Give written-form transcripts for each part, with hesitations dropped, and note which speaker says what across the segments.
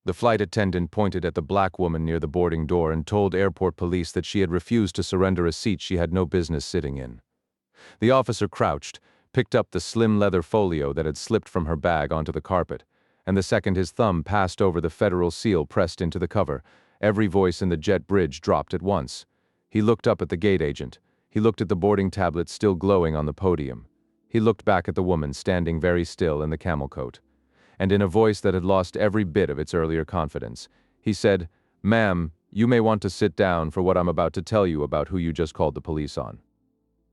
Speaker 1: The flight attendant pointed at the black woman near the boarding door and told airport police that she had refused to surrender a seat she had no business sitting in. The officer crouched, picked up the slim leather folio that had slipped from her bag onto the carpet, and the second his thumb passed over the federal seal pressed into the cover, every voice in the jet bridge dropped at once. He looked up at the gate agent. He looked at the boarding tablet still glowing on the podium. He looked back at the woman standing very still in the camel coat. And in a voice that had lost every bit of its earlier confidence, he said, "Ma'am, you may want to sit down for what I'm about to tell you about who you just called the police on.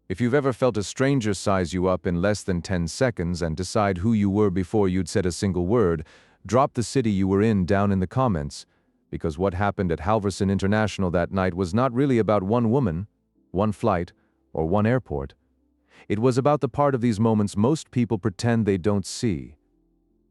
Speaker 1: If you've ever felt a stranger size you up in less than 10 seconds and decide who you were before you'd said a single word, drop the city you were in down in the comments, because what happened at Halverson International that night was not really about one woman, one flight, or one airport. It was about the part of these moments most people pretend they don't see.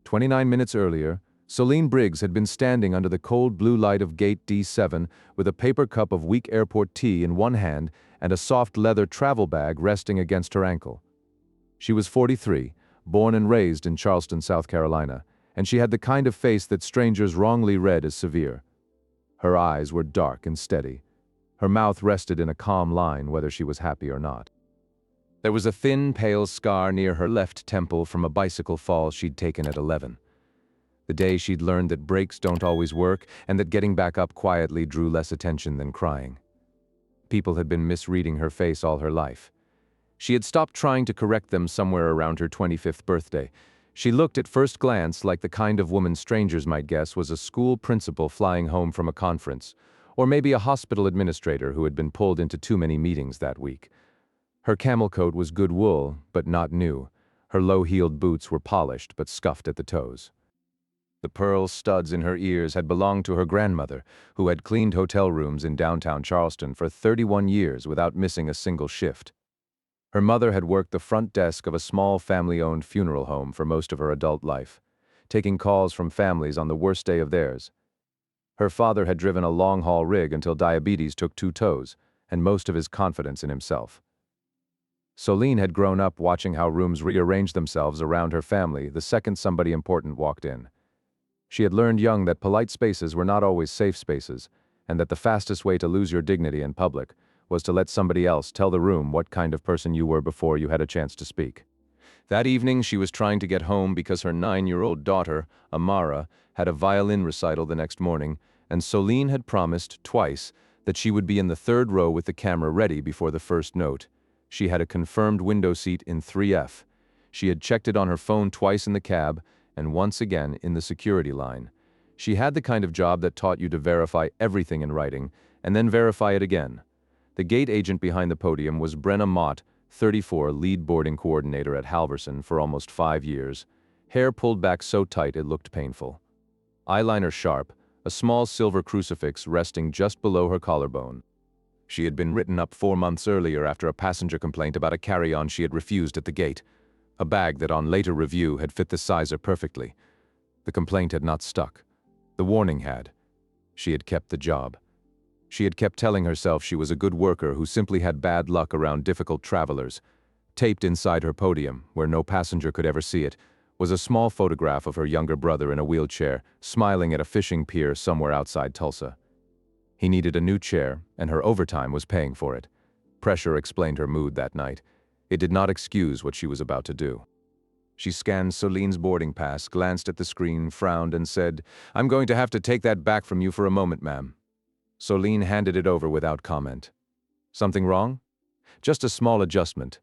Speaker 1: 29 minutes earlier, Solene Briggs had been standing under the cold blue light of Gate D7 with a paper cup of weak airport tea in one hand and a soft leather travel bag resting against her ankle. She was 43, born and raised in Charleston, South Carolina, and she had the kind of face that strangers wrongly read as severe. Her eyes were dark and steady. Her mouth rested in a calm line whether she was happy or not. There was a thin, pale scar near her left temple from a bicycle fall she'd taken at 11. The day she'd learned that brakes don't always work and that getting back up quietly drew less attention than crying. People had been misreading her face all her life. She had stopped trying to correct them somewhere around her 25th birthday. She looked at first glance like the kind of woman strangers might guess was a school principal flying home from a conference, or maybe a hospital administrator who had been pulled into too many meetings that week. Her camel coat was good wool, but not new. Her low-heeled boots were polished but scuffed at the toes. The pearl studs in her ears had belonged to her grandmother, who had cleaned hotel rooms in downtown Charleston for 31 years without missing a single shift. Her mother had worked the front desk of a small family-owned funeral home for most of her adult life, taking calls from families on the worst day of theirs. Her father had driven a long-haul rig until diabetes took two toes, and most of his confidence in himself. Solene had grown up watching how rooms rearranged themselves around her family the second somebody important walked in. She had learned young that polite spaces were not always safe spaces, and that the fastest way to lose your dignity in public was to let somebody else tell the room what kind of person you were before you had a chance to speak. That evening she was trying to get home because her 9-year-old daughter, Amara, had a violin recital the next morning, and Solene had promised, twice, that she would be in the third row with the camera ready before the first note. She had a confirmed window seat in 3F. She had checked it on her phone twice in the cab, and once again in the security line. She had the kind of job that taught you to verify everything in writing, and then verify it again. The gate agent behind the podium was Brenna Mott, 34, lead boarding coordinator at Halverson for almost 5 years. Hair pulled back so tight it looked painful. Eyeliner sharp, a small silver crucifix resting just below her collarbone. She had been written up 4 months earlier after a passenger complaint about a carry-on she had refused at the gate. A bag that on later review had fit the sizer perfectly. The complaint had not stuck. The warning had. She had kept the job. She had kept telling herself she was a good worker who simply had bad luck around difficult travelers. Taped inside her podium, where no passenger could ever see it, was a small photograph of her younger brother in a wheelchair, smiling at a fishing pier somewhere outside Tulsa. He needed a new chair, and her overtime was paying for it. Pressure explained her mood that night. It did not excuse what she was about to do. She scanned Solene's boarding pass, glanced at the screen, frowned, and said, "I'm going to have to take that back from you for a moment, ma'am." Solene handed it over without comment. "Something wrong?" "Just a small adjustment."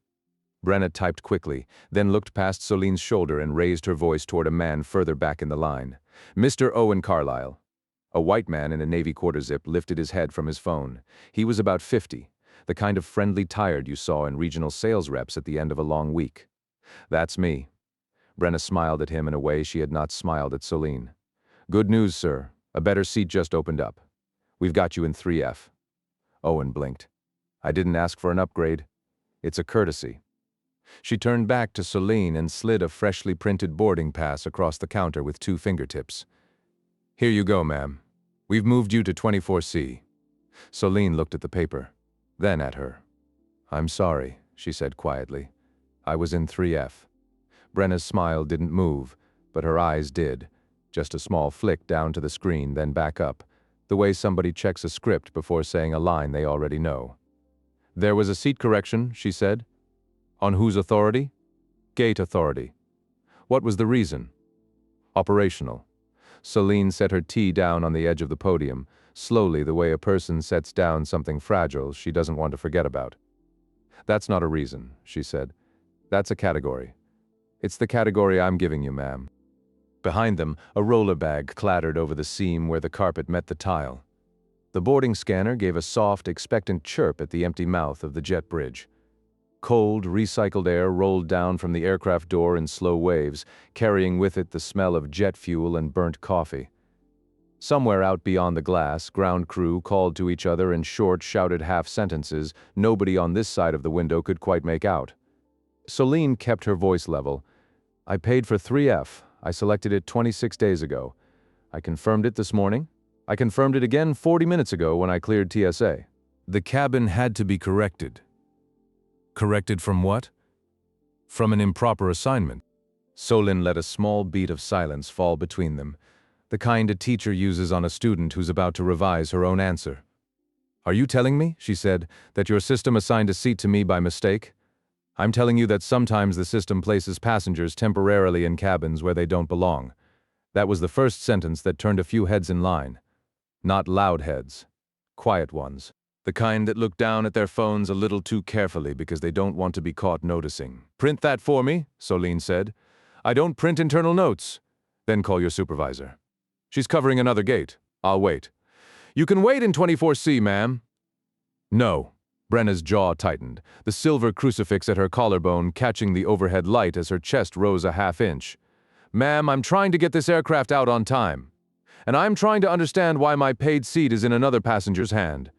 Speaker 1: Brenna typed quickly, then looked past Solene's shoulder and raised her voice toward a man further back in the line. "Mr. Owen Carlyle." A white man in a navy quarter-zip lifted his head from his phone. He was about 50, the kind of friendly tired you saw in regional sales reps at the end of a long week. "That's me." Brenna smiled at him in a way she had not smiled at Solene. "Good news, sir. A better seat just opened up. We've got you in 3F. Owen blinked. "I didn't ask for an upgrade. It's a courtesy." She turned back to Solene and slid a freshly printed boarding pass across the counter with 2 fingertips. "Here you go, ma'am. We've moved you to 24C. Solene looked at the paper, then at her. "I'm sorry," she said quietly. "I was in 3F. Brenna's smile didn't move, but her eyes did, Just a small flick down to the screen, then back up, the way somebody checks a script before saying a line they already know. "There was a seat correction," she said. "On whose authority?" "Gate authority." "What was the reason?" "Operational." Celine set her tea down on the edge of the podium, slowly, the way a person sets down something fragile she doesn't want to forget about. "That's not a reason," she said. "That's a category. It's the category I'm giving you, ma'am." Behind them, a roller bag clattered over the seam where the carpet met the tile. The boarding scanner gave a soft, expectant chirp at the empty mouth of the jet bridge. Cold, recycled air rolled down from the aircraft door in slow waves, carrying with it the smell of jet fuel and burnt coffee. Somewhere out beyond the glass, ground crew called to each other in short, shouted half-sentences nobody on this side of the window could quite make out. Celine kept her voice level. "I paid for 3F. I selected it 26 days ago. I confirmed it this morning. I confirmed it again 40 minutes ago when I cleared TSA. The cabin had to be corrected." "Corrected from what?" "From an improper assignment." Solin let a small beat of silence fall between them, the kind a teacher uses on a student who's about to revise her own answer. "Are you telling me," she said, "that your system assigned a seat to me by mistake? I'm telling you that sometimes the system places passengers temporarily in cabins where they don't belong." That was the first sentence that turned a few heads in line. Not loud heads. Quiet ones. The kind that look down at their phones a little too carefully because they don't want to be caught noticing. "Print that for me," Celine said. "I don't print internal notes." "Then call your supervisor." "She's covering another gate. I'll wait." "You can wait in 24C, ma'am." "No." Brenna's jaw tightened, the silver crucifix at her collarbone catching the overhead light as her chest rose a half-inch. "Ma'am, I'm trying to get this aircraft out on time. And I'm trying to understand why my paid seat is in another passenger's hand."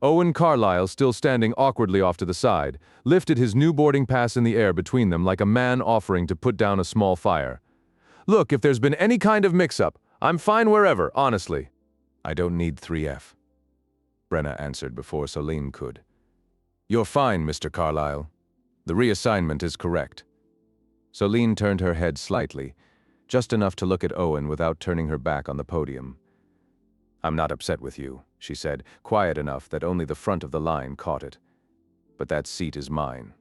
Speaker 1: Owen Carlyle, still standing awkwardly off to the side, lifted his new boarding pass in the air between them like a man offering to put down a small fire. "Look, if there's been any kind of mix-up, I'm fine wherever, honestly." "I don't need 3F." Brenna answered before Celine could. "You're fine, Mr. Carlyle. The reassignment is correct." Celine turned her head slightly, just enough to look at Owen without turning her back on the podium. "I'm not upset with you," she said, quiet enough that only the front of the line caught it. "But that seat is mine."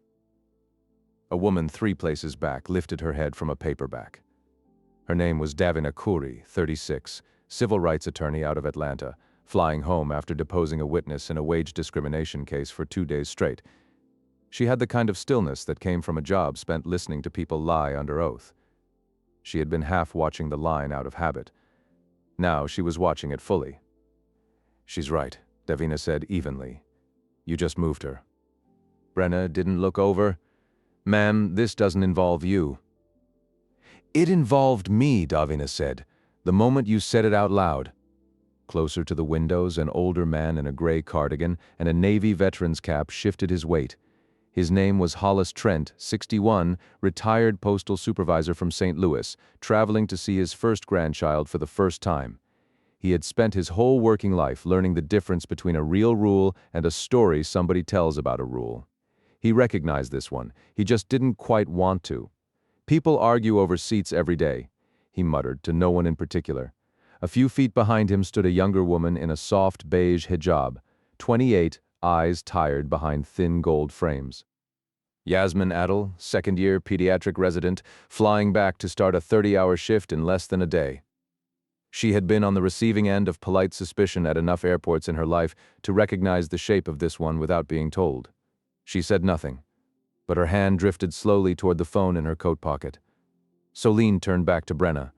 Speaker 1: A woman 3 places back lifted her head from a paperback. Her name was Davina Khoury, 36, civil rights attorney out of Atlanta, flying home after deposing a witness in a wage discrimination case for 2 days straight. She had the kind of stillness that came from a job spent listening to people lie under oath. She had been half watching the line out of habit. Now she was watching it fully. "She's right," Davina said evenly. "You just moved her." Brenna didn't look over. "Ma'am, this doesn't involve you." "It involved me," Davina said, "the moment you said it out loud." Closer to the windows, an older man in a gray cardigan and a Navy veteran's cap shifted his weight. His name was Hollis Trent, 61, retired postal supervisor from St. Louis, traveling to see his first grandchild for the first time. He had spent his whole working life learning the difference between a real rule and a story somebody tells about a rule. He recognized this one. He just didn't quite want to. "People argue over seats every day," he muttered to no one in particular. A few feet behind him stood a younger woman in a soft beige hijab, 28, eyes tired behind thin gold frames. Yasmin Adel, second-year pediatric resident, flying back to start a 30-hour shift in less than a day. She had been on the receiving end of polite suspicion at enough airports in her life to recognize the shape of this one without being told. She said nothing, but her hand drifted slowly toward the phone in her coat pocket. Celine turned back to Brenna.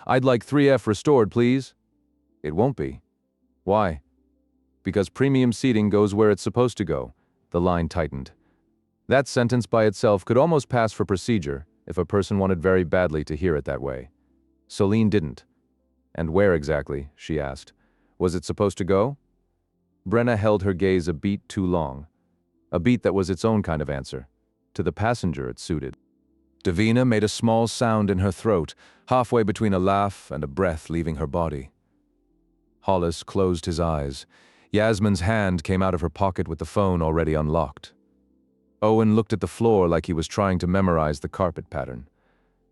Speaker 1: "I'd like 3F restored, please." "It won't be." "Why?" "Because premium seating goes where it's supposed to go." The line tightened. That sentence by itself could almost pass for procedure if a person wanted very badly to hear it that way. Celine didn't. "And where exactly?" she asked. "Was it supposed to go?" Brenna held her gaze a beat too long. A beat that was its own kind of answer. To the passenger it suited. Davina made a small sound in her throat, halfway between a laugh and a breath leaving her body. Hollis closed his eyes. Yasmin's hand came out of her pocket with the phone already unlocked. Owen looked at the floor like he was trying to memorize the carpet pattern.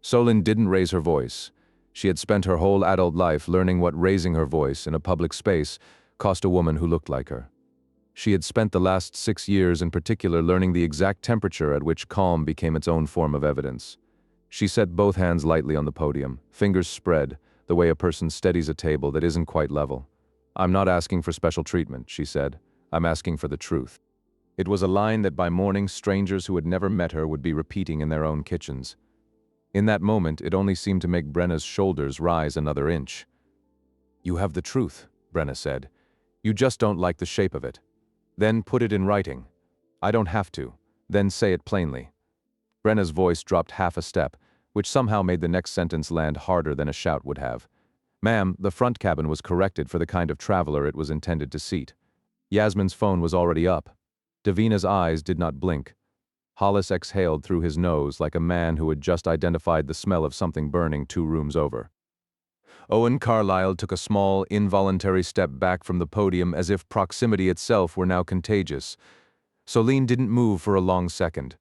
Speaker 1: Solin didn't raise her voice. She had spent her whole adult life learning what raising her voice in a public space cost a woman who looked like her. She had spent the last 6 years in particular learning the exact temperature at which calm became its own form of evidence. She set both hands lightly on the podium, fingers spread, the way a person steadies a table that isn't quite level. "I'm not asking for special treatment," she said. "I'm asking for the truth." It was a line that by morning strangers who had never met her would be repeating in their own kitchens. In that moment, it only seemed to make Brenna's shoulders rise another inch. "You have the truth," Brenna said. "You just don't like the shape of it. Then put it in writing. I don't have to. Then say it plainly." Brenna's voice dropped half a step, which somehow made the next sentence land harder than a shout would have. "Ma'am, the front cabin was corrected for the kind of traveler it was intended to seat." Yasmin's phone was already up. Davina's eyes did not blink. Hollis exhaled through his nose like a man who had just identified the smell of something burning 2 rooms over. Owen Carlyle took a small, involuntary step back from the podium as if proximity itself were now contagious. Soline didn't move for a long second.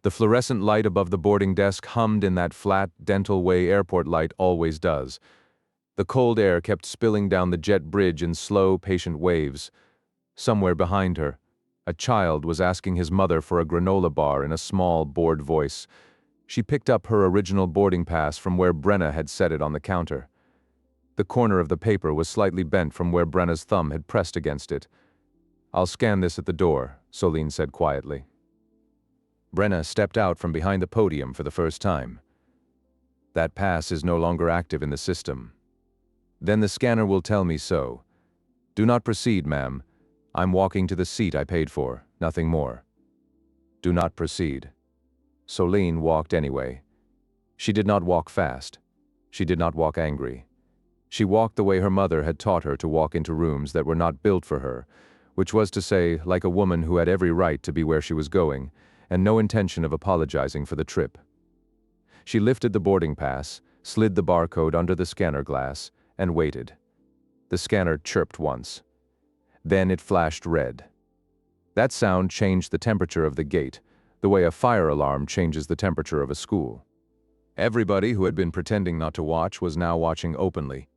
Speaker 1: The fluorescent light above the boarding desk hummed in that flat, dental way airport light always does. The cold air kept spilling down the jet bridge in slow, patient waves. Somewhere behind her, a child was asking his mother for a granola bar in a small, bored voice. She picked up her original boarding pass from where Brenna had set it on the counter. The corner of the paper was slightly bent from where Brenna's thumb had pressed against it. "I'll scan this at the door," Soline said quietly. Brenna stepped out from behind the podium for the first time. "That pass is no longer active in the system." "Then the scanner will tell me so. Do not proceed, ma'am. I'm walking to the seat I paid for, nothing more." "Do not proceed." Soline walked anyway. She did not walk fast. She did not walk angry. She walked the way her mother had taught her to walk into rooms that were not built for her, which was to say, like a woman who had every right to be where she was going, and no intention of apologizing for the trip. She lifted the boarding pass, slid the barcode under the scanner glass, and waited. The scanner chirped once. Then it flashed red. That sound changed the temperature of the gate, the way a fire alarm changes the temperature of a school. Everybody who had been pretending not to watch was now watching openly.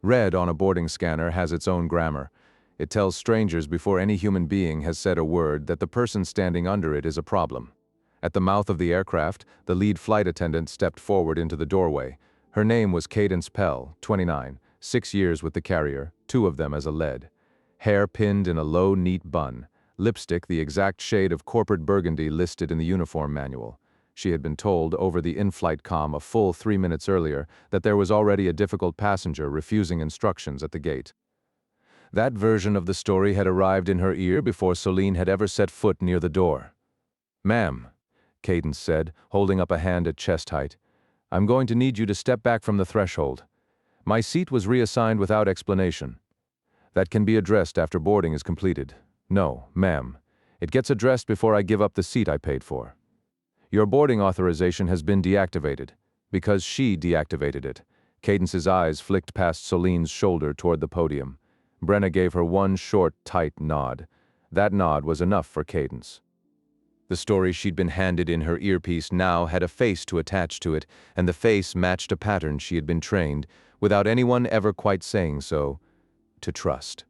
Speaker 1: Red on a boarding scanner has its own grammar. It tells strangers before any human being has said a word that the person standing under it is a problem. At the mouth of the aircraft, the lead flight attendant stepped forward into the doorway. Her name was Cadence Pell, 29, 6 years with the carrier, 2 of them as a lead. Hair pinned in a low, neat bun. Lipstick the exact shade of corporate burgundy listed in the uniform manual. She had been told over the in-flight comm a full 3 minutes earlier that there was already a difficult passenger refusing instructions at the gate. That version of the story had arrived in her ear before Soline had ever set foot near the door. "Ma'am," Cadence said, holding up a hand at chest height, "I'm going to need you to step back from the threshold. My seat was reassigned without explanation. That can be addressed after boarding is completed. No, ma'am. It gets addressed before I give up the seat I paid for. Your boarding authorization has been deactivated, because she deactivated it." Cadence's eyes flicked past Soline's shoulder toward the podium. Brenna gave her one short, tight nod. That nod was enough for Cadence. The story she'd been handed in her earpiece now had a face to attach to it, and the face matched a pattern she had been trained, without anyone ever quite saying so, to trust.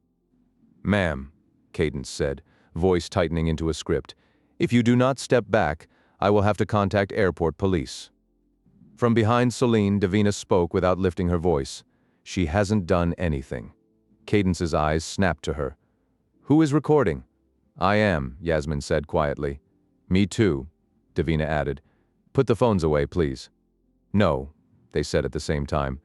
Speaker 1: "Ma'am," Cadence said, voice tightening into a script, "if you do not step back, I will have to contact airport police." From behind Soline, Davina spoke without lifting her voice. "She hasn't done anything." Cadence's eyes snapped to her. "Who is recording?" "I am," Yasmin said quietly. "Me too," Davina added. "Put the phones away, please." "No," they said at the same time.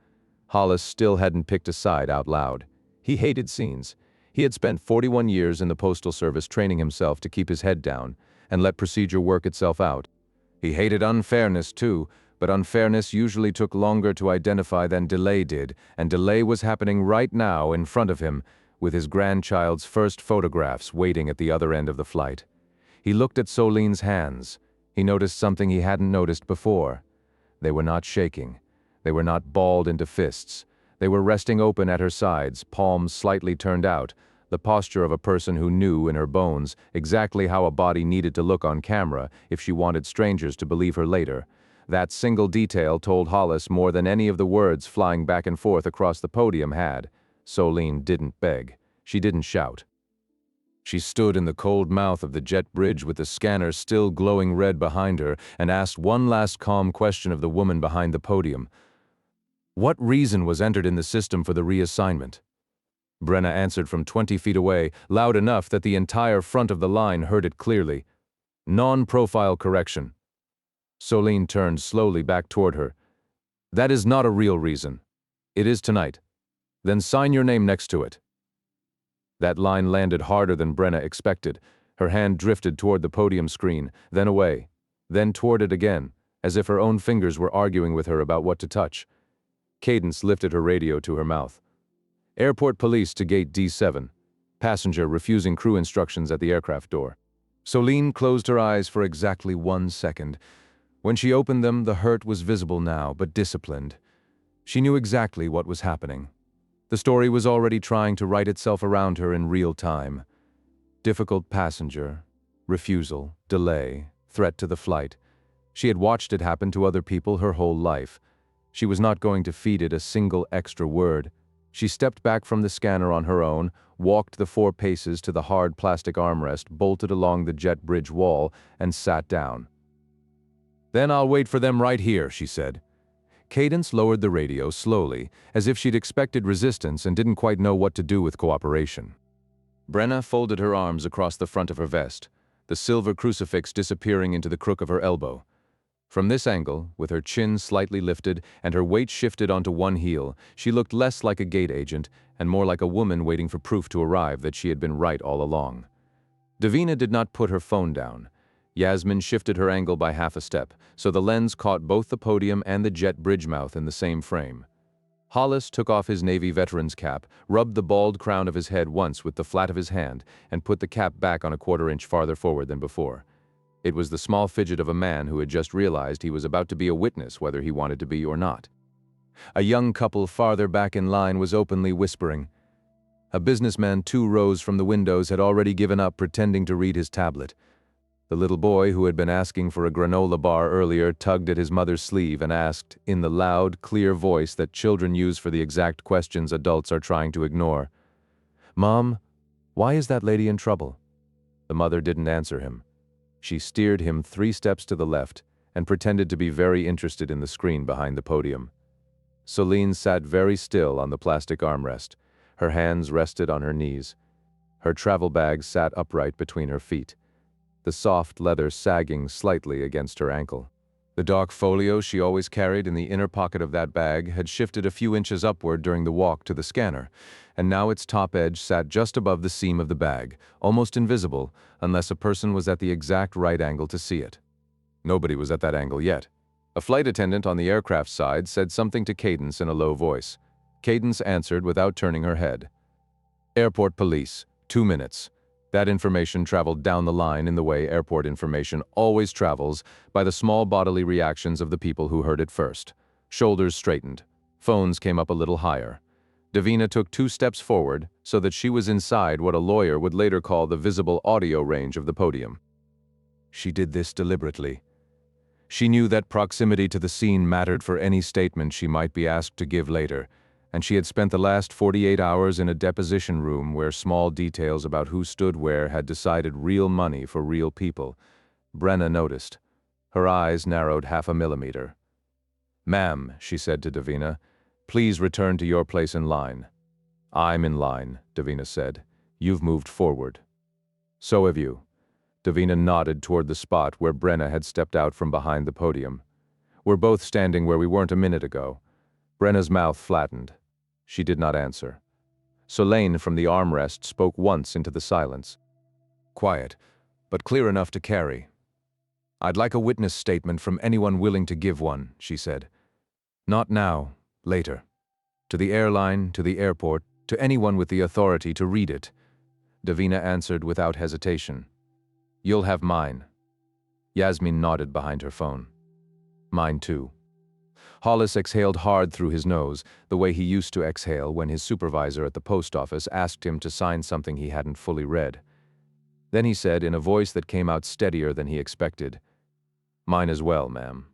Speaker 1: Hollis still hadn't picked a side out loud. He hated scenes. He had spent 41 years in the Postal Service training himself to keep his head down and let procedure work itself out. He hated unfairness too, but unfairness usually took longer to identify than delay did, and delay was happening right now in front of him, with his grandchild's first photographs waiting at the other end of the flight. He looked at Soline's hands. He noticed something he hadn't noticed before. They were not shaking. They were not balled into fists. They were resting open at her sides, palms slightly turned out, the posture of a person who knew in her bones exactly how a body needed to look on camera if she wanted strangers to believe her later, That single detail told Hollis more than any of the words flying back and forth across the podium had. Solene didn't beg. She didn't shout. She stood in the cold mouth of the jet bridge with the scanner still glowing red behind her and asked one last calm question of the woman behind the podium. What reason was entered in the system for the reassignment? Brenna answered from 20 feet away, loud enough that the entire front of the line heard it clearly. Non-profile correction. Solene turned slowly back toward her. That is not a real reason. It is tonight. Then sign your name next to it. That line landed harder than Brenna expected. Her hand drifted toward the podium screen, then away, then toward it again, as if her own fingers were arguing with her about what to touch. Cadence lifted her radio to her mouth. Airport police to gate D7. Passenger refusing crew instructions at the aircraft door. Solene closed her eyes for exactly 1 second. When she opened them, the hurt was visible now, but disciplined. She knew exactly what was happening. The story was already trying to write itself around her in real time. Difficult passenger, refusal, delay, threat to the flight. She had watched it happen to other people her whole life. She was not going to feed it a single extra word. She stepped back from the scanner on her own, walked the 4 paces to the hard plastic armrest bolted along the jet bridge wall, and sat down. Then I'll wait for them right here, she said. Cadence lowered the radio slowly, as if she'd expected resistance and didn't quite know what to do with cooperation. Brenna folded her arms across the front of her vest, the silver crucifix disappearing into the crook of her elbow. From this angle, with her chin slightly lifted and her weight shifted onto one heel, she looked less like a gate agent and more like a woman waiting for proof to arrive that she had been right all along. Davina did not put her phone down. Yasmin shifted her angle by half a step, so the lens caught both the podium and the jet bridge mouth in the same frame. Hollis took off his Navy veteran's cap, rubbed the bald crown of his head once with the flat of his hand, and put the cap back on a 1/4 inch farther forward than before. It was the small fidget of a man who had just realized he was about to be a witness whether he wanted to be or not. A young couple farther back in line was openly whispering. A businessman 2 rows from the windows had already given up pretending to read his tablet. The little boy who had been asking for a granola bar earlier tugged at his mother's sleeve and asked, in the loud, clear voice that children use for the exact questions adults are trying to ignore, "Mom, why is that lady in trouble?" The mother didn't answer him. She steered him 3 steps to the left and pretended to be very interested in the screen behind the podium. Solene sat very still on the plastic armrest. Her hands rested on her knees. Her travel bag sat upright between her feet, the soft leather sagging slightly against her ankle. The dark folio she always carried in the inner pocket of that bag had shifted a few inches upward during the walk to the scanner, and now its top edge sat just above the seam of the bag, almost invisible unless a person was at the exact right angle to see it. Nobody was at that angle yet. A flight attendant on the aircraft side said something to Cadence in a low voice. Cadence answered without turning her head. "Airport police, 2 minutes." That information traveled down the line in the way airport information always travels, by the small bodily reactions of the people who heard it first. Shoulders straightened. Phones came up a little higher. Davina took 2 steps forward so that she was inside what a lawyer would later call the visible audio range of the podium. She did this deliberately. She knew that proximity to the scene mattered for any statement she might be asked to give later, and she had spent the last 48 hours in a deposition room where small details about who stood where had decided real money for real people. Brenna noticed. Her eyes narrowed 1/2 millimeter. "Ma'am," she said to Davina, "please return to your place in line." "I'm in line," Davina said. "You've moved forward." "So have you." Davina nodded toward the spot where Brenna had stepped out from behind the podium. "We're both standing where we weren't a minute ago." Brenna's mouth flattened. She did not answer. Solene from the armrest spoke once into the silence. Quiet, but clear enough to carry. "I'd like a witness statement from anyone willing to give one," she said. "Not now, later. To the airline, to the airport, to anyone with the authority to read it." Davina answered without hesitation. "You'll have mine." Yasmin nodded behind her phone. "Mine too." Hollis exhaled hard through his nose, the way he used to exhale when his supervisor at the post office asked him to sign something he hadn't fully read. Then he said in a voice that came out steadier than he expected, "Mine as well, ma'am."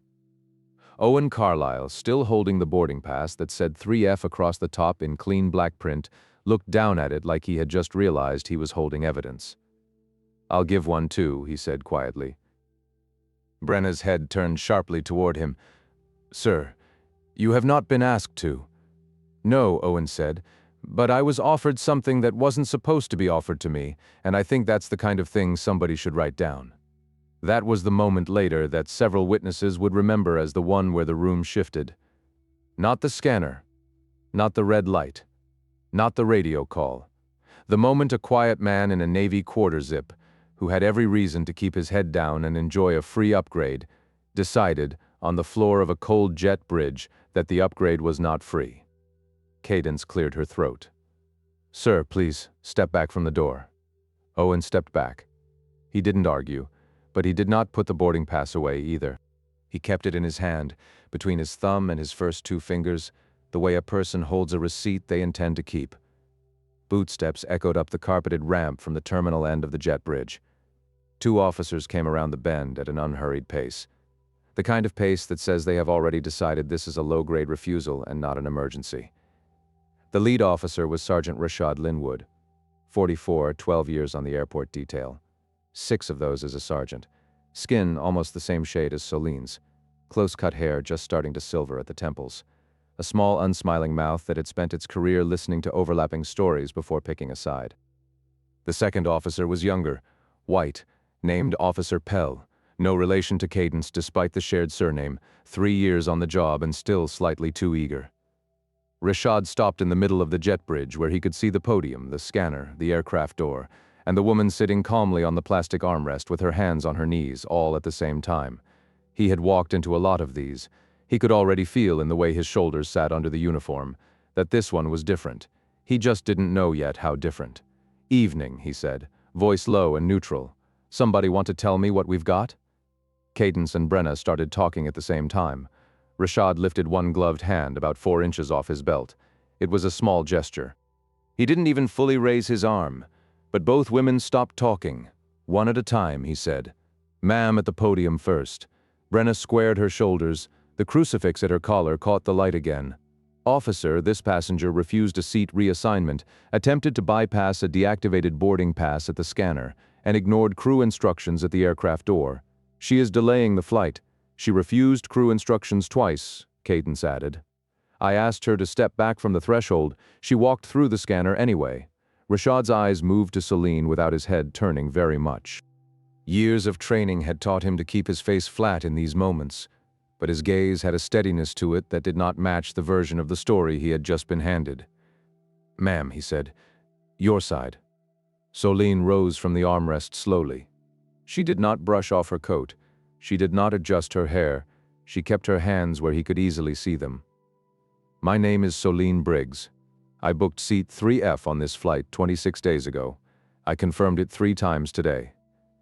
Speaker 1: Owen Carlyle, still holding the boarding pass that said 3F across the top in clean black print, looked down at it like he had just realized he was holding evidence. "I'll give one too," he said quietly. Brenna's head turned sharply toward him. "Sir, you have not been asked to." "No," Owen said, "but I was offered something that wasn't supposed to be offered to me, and I think that's the kind of thing somebody should write down." That was the moment later that several witnesses would remember as the one where the room shifted. Not the scanner, not the red light, not the radio call. The moment a quiet man in a Navy quarter zip, who had every reason to keep his head down and enjoy a free upgrade, decided, on the floor of a cold jet bridge, that the upgrade was not free. Cadence cleared her throat. "Sir, please, step back from the door." Owen stepped back. He didn't argue, but he did not put the boarding pass away either. He kept it in his hand, between his thumb and his first two fingers, the way a person holds a receipt they intend to keep. Bootsteps echoed up the carpeted ramp from the terminal end of the jet bridge. Two officers came around the bend at an unhurried pace. The kind of pace that says they have already decided this is a low-grade refusal and not an emergency. The lead officer was Sergeant Rashad Linwood, 44, 12 years on the airport detail. 6 of those as a sergeant. Skin almost the same shade as Soline's. Close-cut hair just starting to silver at the temples. A small, unsmiling mouth that had spent its career listening to overlapping stories before picking a side. The second officer was younger, white, named Officer Pell, no relation to Cadence despite the shared surname, 3 years on the job and still slightly too eager. Rashad stopped in the middle of the jet bridge where he could see the podium, the scanner, the aircraft door, and the woman sitting calmly on the plastic armrest with her hands on her knees, all at the same time. He had walked into a lot of these. He could already feel in the way his shoulders sat under the uniform that this one was different. He just didn't know yet how different. "Evening," he said, voice low and neutral. "Somebody want to tell me what we've got?" Cadence and Brenna started talking at the same time. Rashad lifted one gloved hand about 4 inches off his belt. It was a small gesture. He didn't even fully raise his arm. But both women stopped talking. "One at a time," he said. "Ma'am at the podium first." Brenna squared her shoulders. The crucifix at her collar caught the light again. "Officer, this passenger refused a seat reassignment, attempted to bypass a deactivated boarding pass at the scanner, and ignored crew instructions at the aircraft door. She is delaying the flight. She refused crew instructions twice," Cadence added. "I asked her to step back from the threshold. She walked through the scanner anyway." Rashad's eyes moved to Celine without his head turning very much. Years of training had taught him to keep his face flat in these moments, but his gaze had a steadiness to it that did not match the version of the story he had just been handed. "Ma'am," he said, "your side." Celine rose from the armrest slowly. She did not brush off her coat. She did not adjust her hair. She kept her hands where he could easily see them. "My name is Celine Briggs. I booked seat 3F on this flight 26 days ago. I confirmed it 3 times today.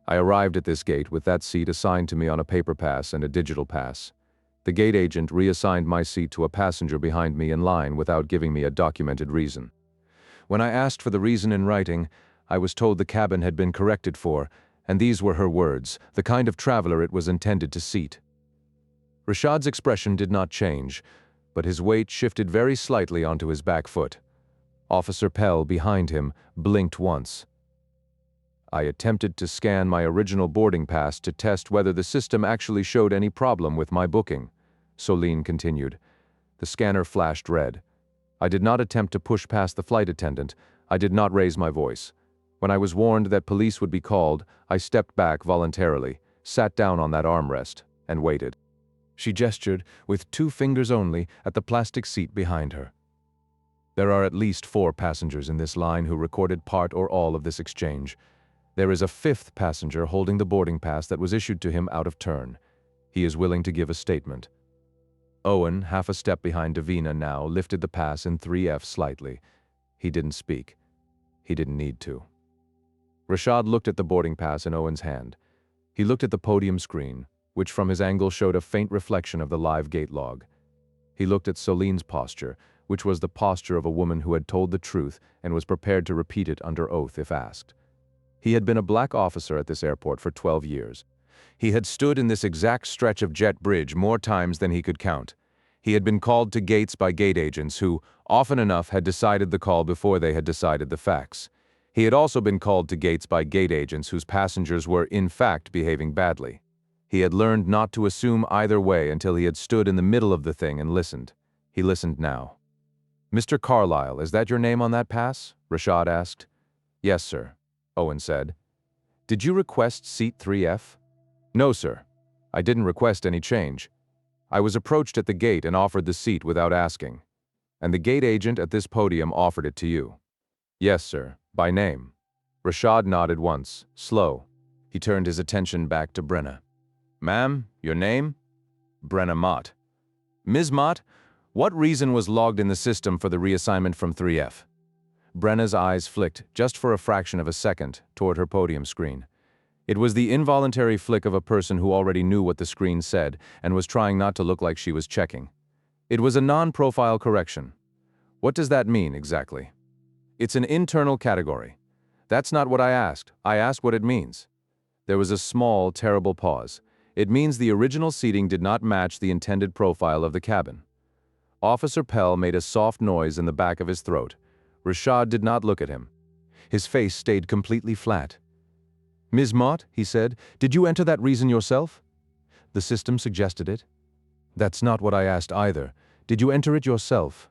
Speaker 1: I arrived at this gate with that seat assigned to me on a paper pass and a digital pass. The gate agent reassigned my seat to a passenger behind me in line without giving me a documented reason. When I asked for the reason in writing, I was told the cabin had been corrected for, and these were her words, the kind of traveler it was intended to seat." Rashad's expression did not change, but his weight shifted very slightly onto his back foot. Officer Pell, behind him, blinked once. "I attempted to scan my original boarding pass to test whether the system actually showed any problem with my booking," Celine continued. The scanner flashed red. "I did not attempt to push past the flight attendant. I did not raise my voice. When I was warned that police would be called, I stepped back voluntarily, sat down on that armrest, and waited." She gestured, with 2 fingers only, at the plastic seat behind her. "There are at least 4 passengers in this line who recorded part or all of this exchange. There is a 5th passenger holding the boarding pass that was issued to him out of turn. He is willing to give a statement." Owen, half a step behind Davina now, lifted the pass in 3F slightly. He didn't speak. He didn't need to. Rashad looked at the boarding pass in Owen's hand. He looked at the podium screen, which from his angle showed a faint reflection of the live gate log. He looked at Celine's posture, which was the posture of a woman who had told the truth and was prepared to repeat it under oath if asked. He had been a black officer at this airport for 12 years. He had stood in this exact stretch of jet bridge more times than he could count. He had been called to gates by gate agents who, often enough, had decided the call before they had decided the facts. He had also been called to gates by gate agents whose passengers were, in fact, behaving badly. He had learned not to assume either way until he had stood in the middle of the thing and listened. He listened now. "Mr. Carlyle, is that your name on that pass?" Rashad asked. "Yes, sir," Owen said. "Did you request seat 3F? "No, sir. I didn't request any change. I was approached at the gate and offered the seat without asking. And the gate agent at this podium offered it to you." "Yes, sir. By name." Rashad nodded once, slow. He turned his attention back to Brenna. "Ma'am, your name?" "Brenna Mott." "Ms. Mott, what reason was logged in the system for the reassignment from 3F? Brenna's eyes flicked, just for a fraction of a second, toward her podium screen. It was the involuntary flick of a person who already knew what the screen said and was trying not to look like she was checking. It was a non-profile correction. "What does that mean, exactly?" "It's an internal category." "That's not what I asked. I asked what it means." There was a small, terrible pause. "It means the original seating did not match the intended profile of the cabin." Officer Pell made a soft noise in the back of his throat. Rashad did not look at him. His face stayed completely flat. "Ms. Mott," he said, "did you enter that reason yourself?" "The system suggested it." "That's not what I asked either. Did you enter it yourself?"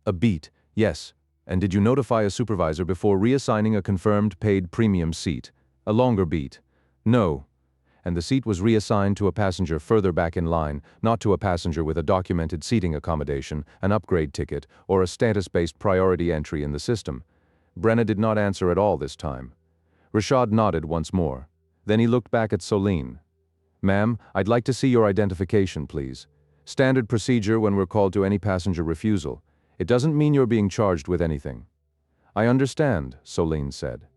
Speaker 1: "A beat, yes. And did you notify a supervisor before reassigning a confirmed paid premium seat? A longer beat?" "No." "And the seat was reassigned to a passenger further back in line, not to a passenger with a documented seating accommodation, an upgrade ticket, or a status-based priority entry in the system?" Brenna did not answer at all this time. Rashad nodded once more. Then he looked back at Soline. "Ma'am, I'd like to see your identification, please. Standard procedure when we're called to any passenger refusal. It doesn't mean you're being charged with anything." "I understand," Soline said.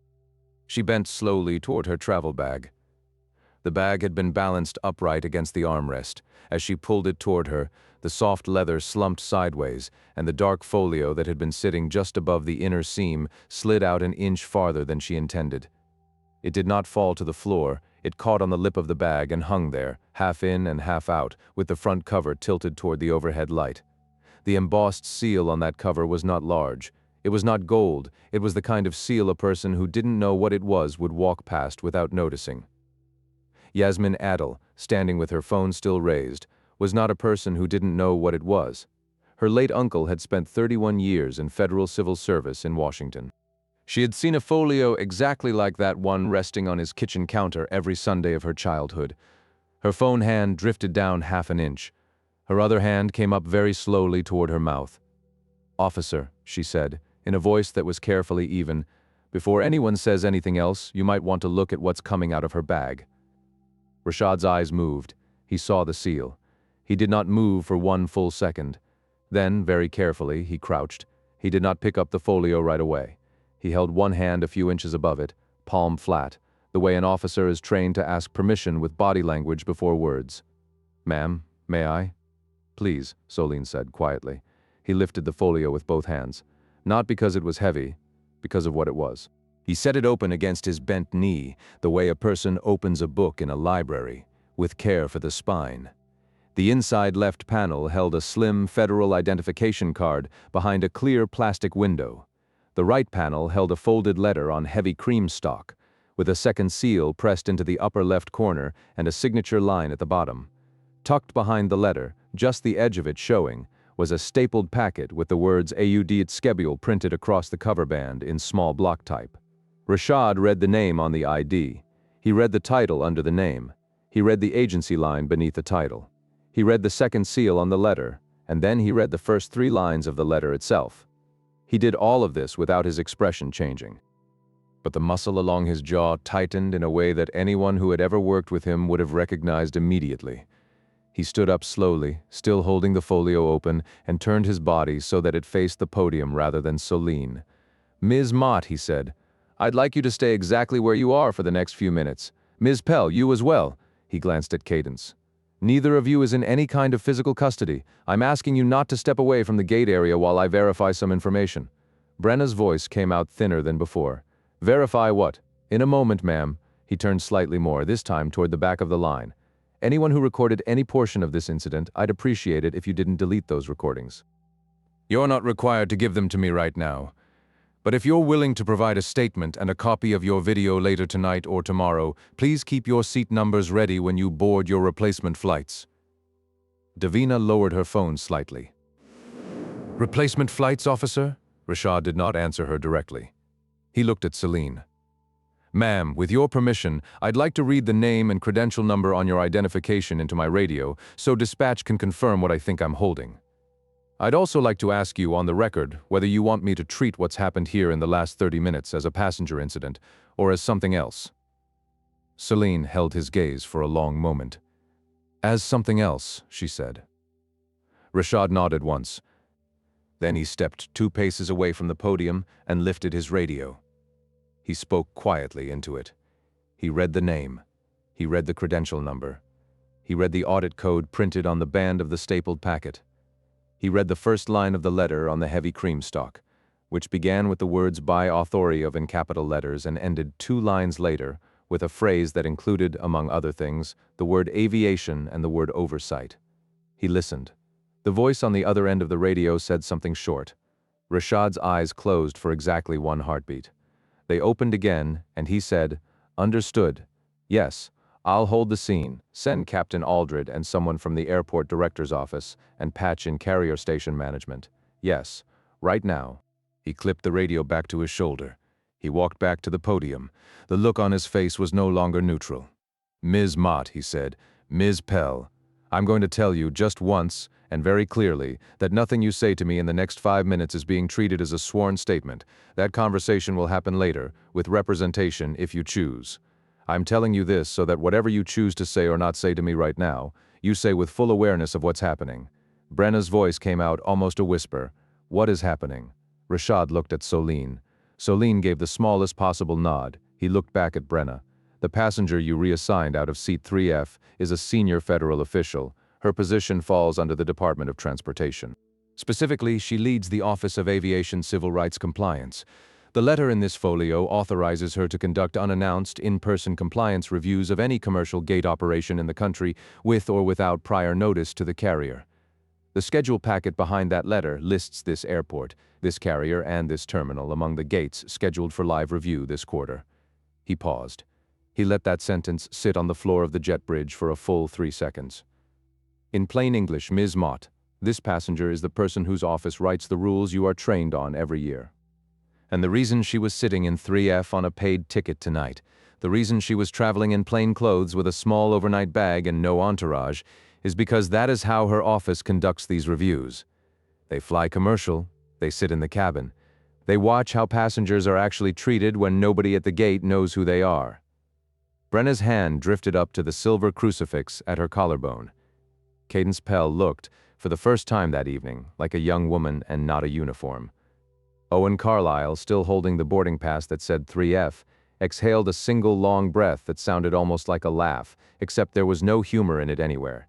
Speaker 1: She bent slowly toward her travel bag. The bag had been balanced upright against the armrest. As she pulled it toward her, the soft leather slumped sideways, and the dark folio that had been sitting just above the inner seam slid out an inch farther than she intended. It did not fall to the floor. It caught on the lip of the bag and hung there, half in and half out, with the front cover tilted toward the overhead light. The embossed seal on that cover was not large. It was not gold. It was the kind of seal a person who didn't know what it was would walk past without noticing. Yasmin Adel, standing with her phone still raised, was not a person who didn't know what it was. Her late uncle had spent 31 years in federal civil service in Washington. She had seen a folio exactly like that one resting on his kitchen counter every Sunday of her childhood. Her phone hand drifted down half an inch. Her other hand came up very slowly toward her mouth. "Officer," she said, in a voice that was carefully even, "before anyone says anything else, you might want to look at what's coming out of her bag." Rashad's eyes moved. He saw the seal. He did not move for one full second. Then, very carefully, he crouched. He did not pick up the folio right away. He held one hand a few inches above it, palm flat, the way an officer is trained to ask permission with body language before words. "Ma'am, may I?" "Please," Soline said quietly. He lifted the folio with both hands, not because it was heavy, because of what it was. He set it open against his bent knee, the way a person opens a book in a library, with care for the spine. The inside left panel held a slim federal identification card behind a clear plastic window. The right panel held a folded letter on heavy cream stock, with a second seal pressed into the upper left corner and a signature line at the bottom. Tucked behind the letter, just the edge of it showing, was a stapled packet with the words AUD at Skebule printed across the cover band in small block type. Rashad read the name on the ID. He read the title under the name. He read the agency line beneath the title. He read the second seal on the letter, and then he read the first 3 lines of the letter itself. He did all of this without his expression changing. But the muscle along his jaw tightened in a way that anyone who had ever worked with him would have recognized immediately. He stood up slowly, still holding the folio open, and turned his body so that it faced the podium rather than Soline. "Ms. Mott," he said, "I'd like you to stay exactly where you are for the next few minutes. Ms. Pell, you as well." He glanced at Cadence. "Neither of you is in any kind of physical custody. I'm asking you not to step away from the gate area while I verify some information." Brenna's voice came out thinner than before. "Verify what?" "In a moment, ma'am." He turned slightly more, this time toward the back of the line. Anyone who recorded any portion of this incident, I'd appreciate it if you didn't delete those recordings. You're not required to give them to me right now. But if you're willing to provide a statement and a copy of your video later tonight or tomorrow, please keep your seat numbers ready when you board your replacement flights. Davina lowered her phone slightly. Replacement flights, officer? Rashad did not answer her directly. He looked at Celine. Ma'am, with your permission, I'd like to read the name and credential number on your identification into my radio so dispatch can confirm what I think I'm holding. I'd also like to ask you on the record whether you want me to treat what's happened here in the last 30 minutes as a passenger incident or as something else. Celine held his gaze for a long moment. As something else, she said. Rashad nodded once. Then he stepped 2 paces away from the podium and lifted his radio. He spoke quietly into it. He read the name. He read the credential number. He read the audit code printed on the band of the stapled packet. He read the first line of the letter on the heavy cream stock, which began with the words by authority in capital letters and ended 2 lines later with a phrase that included, among other things, the word aviation and the word oversight. He listened. The voice on the other end of the radio said something short. Rashad's eyes closed for exactly 1 heartbeat. They opened again, and he said, Understood. Yes, I'll hold the scene. Send Captain Aldred and someone from the airport director's office and patch in carrier station management. Yes, right now. He clipped the radio back to his shoulder. He walked back to the podium. The look on his face was no longer neutral. Ms. Mott, he said, Ms. Pell, I'm going to tell you just once, and very clearly, that nothing you say to me in the next 5 minutes is being treated as a sworn statement. That conversation will happen later, with representation if you choose. I'm telling you this so that whatever you choose to say or not say to me right now, you say with full awareness of what's happening. Brenna's voice came out almost a whisper. What is happening? Rashad looked at Soline. Soline gave the smallest possible nod. He looked back at Brenna. The passenger you reassigned out of seat 3F is a senior federal official. Her position falls under the Department of Transportation. Specifically, she leads the Office of Aviation Civil Rights Compliance. The letter in this folio authorizes her to conduct unannounced, in-person compliance reviews of any commercial gate operation in the country with or without prior notice to the carrier. The schedule packet behind that letter lists this airport, this carrier, and this terminal among the gates scheduled for live review this quarter. He paused. He let that sentence sit on the floor of the jet bridge for a full 3 seconds. In plain English, Ms. Mott, this passenger is the person whose office writes the rules you are trained on every year. And the reason she was sitting in 3F on a paid ticket tonight, the reason she was traveling in plain clothes with a small overnight bag and no entourage, is because that is how her office conducts these reviews. They fly commercial, they sit in the cabin. They watch how passengers are actually treated when nobody at the gate knows who they are. Brenna's hand drifted up to the silver crucifix at her collarbone. Cadence Pell looked, for the first time that evening, like a young woman and not a uniform. Owen Carlyle, still holding the boarding pass that said 3F, exhaled a single long breath that sounded almost like a laugh, except there was no humor in it anywhere.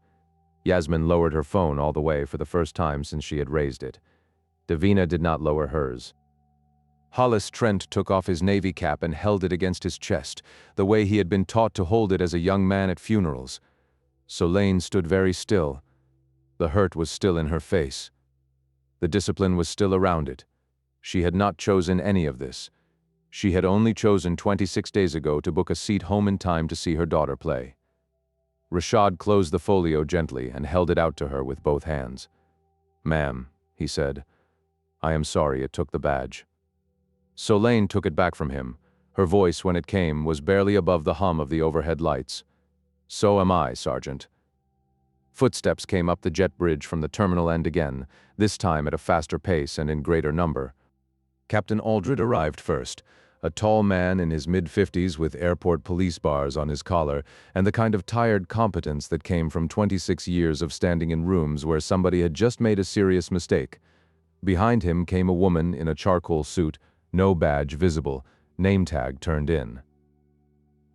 Speaker 1: Yasmin lowered her phone all the way for the first time since she had raised it. Davina did not lower hers. Hollis Trent took off his navy cap and held it against his chest, the way he had been taught to hold it as a young man at funerals. Soline stood very still. The hurt was still in her face. The discipline was still around it. She had not chosen any of this. She had only chosen 26 days ago to book a seat home in time to see her daughter play. Rashad closed the folio gently and held it out to her with both hands. Ma'am, he said, I am sorry it took the badge. Soline took it back from him. Her voice, when it came, was barely above the hum of the overhead lights. So am I, Sergeant. Footsteps came up the jet bridge from the terminal end again, this time at a faster pace and in greater number. Captain Aldred arrived first, a tall man in his mid-50s with airport police bars on his collar and the kind of tired competence that came from 26 years of standing in rooms where somebody had just made a serious mistake. Behind him came a woman in a charcoal suit, no badge visible, name tag turned in.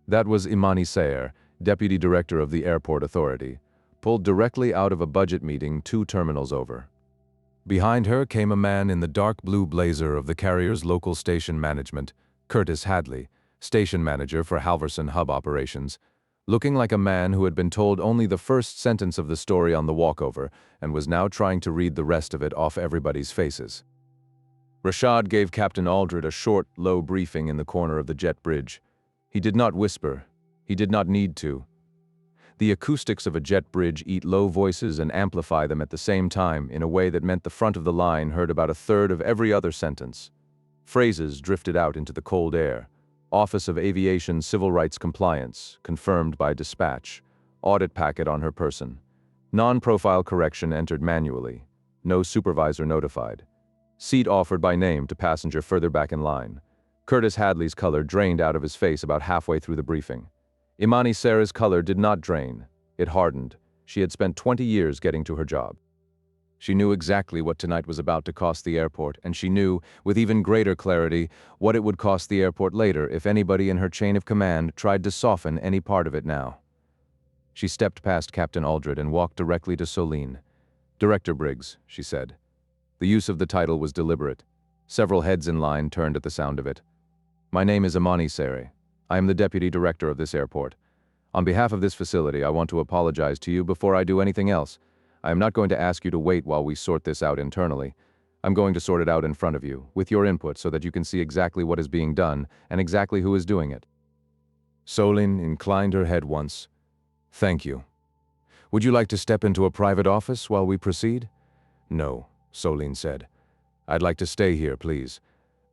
Speaker 1: That was Imani Sayer, Deputy Director of the Airport Authority, pulled directly out of a budget meeting 2 terminals over. Behind her came a man in the dark blue blazer of the carrier's local station management, Curtis Hadley, station manager for Halverson Hub operations, looking like a man who had been told only the first sentence of the story on the walkover and was now trying to read the rest of it off everybody's faces. Rashad gave Captain Aldred a short, low briefing in the corner of the jet bridge. He did not whisper. He did not need to. The acoustics of a jet bridge eat low voices and amplify them at the same time in a way that meant the front of the line heard about a third of every other sentence. Phrases drifted out into the cold air. Office of Aviation Civil Rights Compliance, confirmed by dispatch. Audit packet on her person. Non-profile correction entered manually. No supervisor notified. Seat offered by name to passenger further back in line. Curtis Hadley's color drained out of his face about halfway through the briefing. Imani Sarah's color did not drain. It hardened. She had spent 20 years getting to her job. She knew exactly what tonight was about to cost the airport, and she knew, with even greater clarity, what it would cost the airport later if anybody in her chain of command tried to soften any part of it now. She stepped past Captain Aldred and walked directly to Solene. "Director Briggs," she said. The use of the title was deliberate. Several heads in line turned at the sound of it. "My name is Imani Sarah. I am the deputy director of this airport. On behalf of this facility, I want to apologize to you before I do anything else. I am not going to ask you to wait while we sort this out internally. I'm going to sort it out in front of you, with your input so that you can see exactly what is being done and exactly who is doing it." Solene inclined her head once. "Thank you. Would you like to step into a private office while we proceed?" "No," Solene said. "I'd like to stay here, please.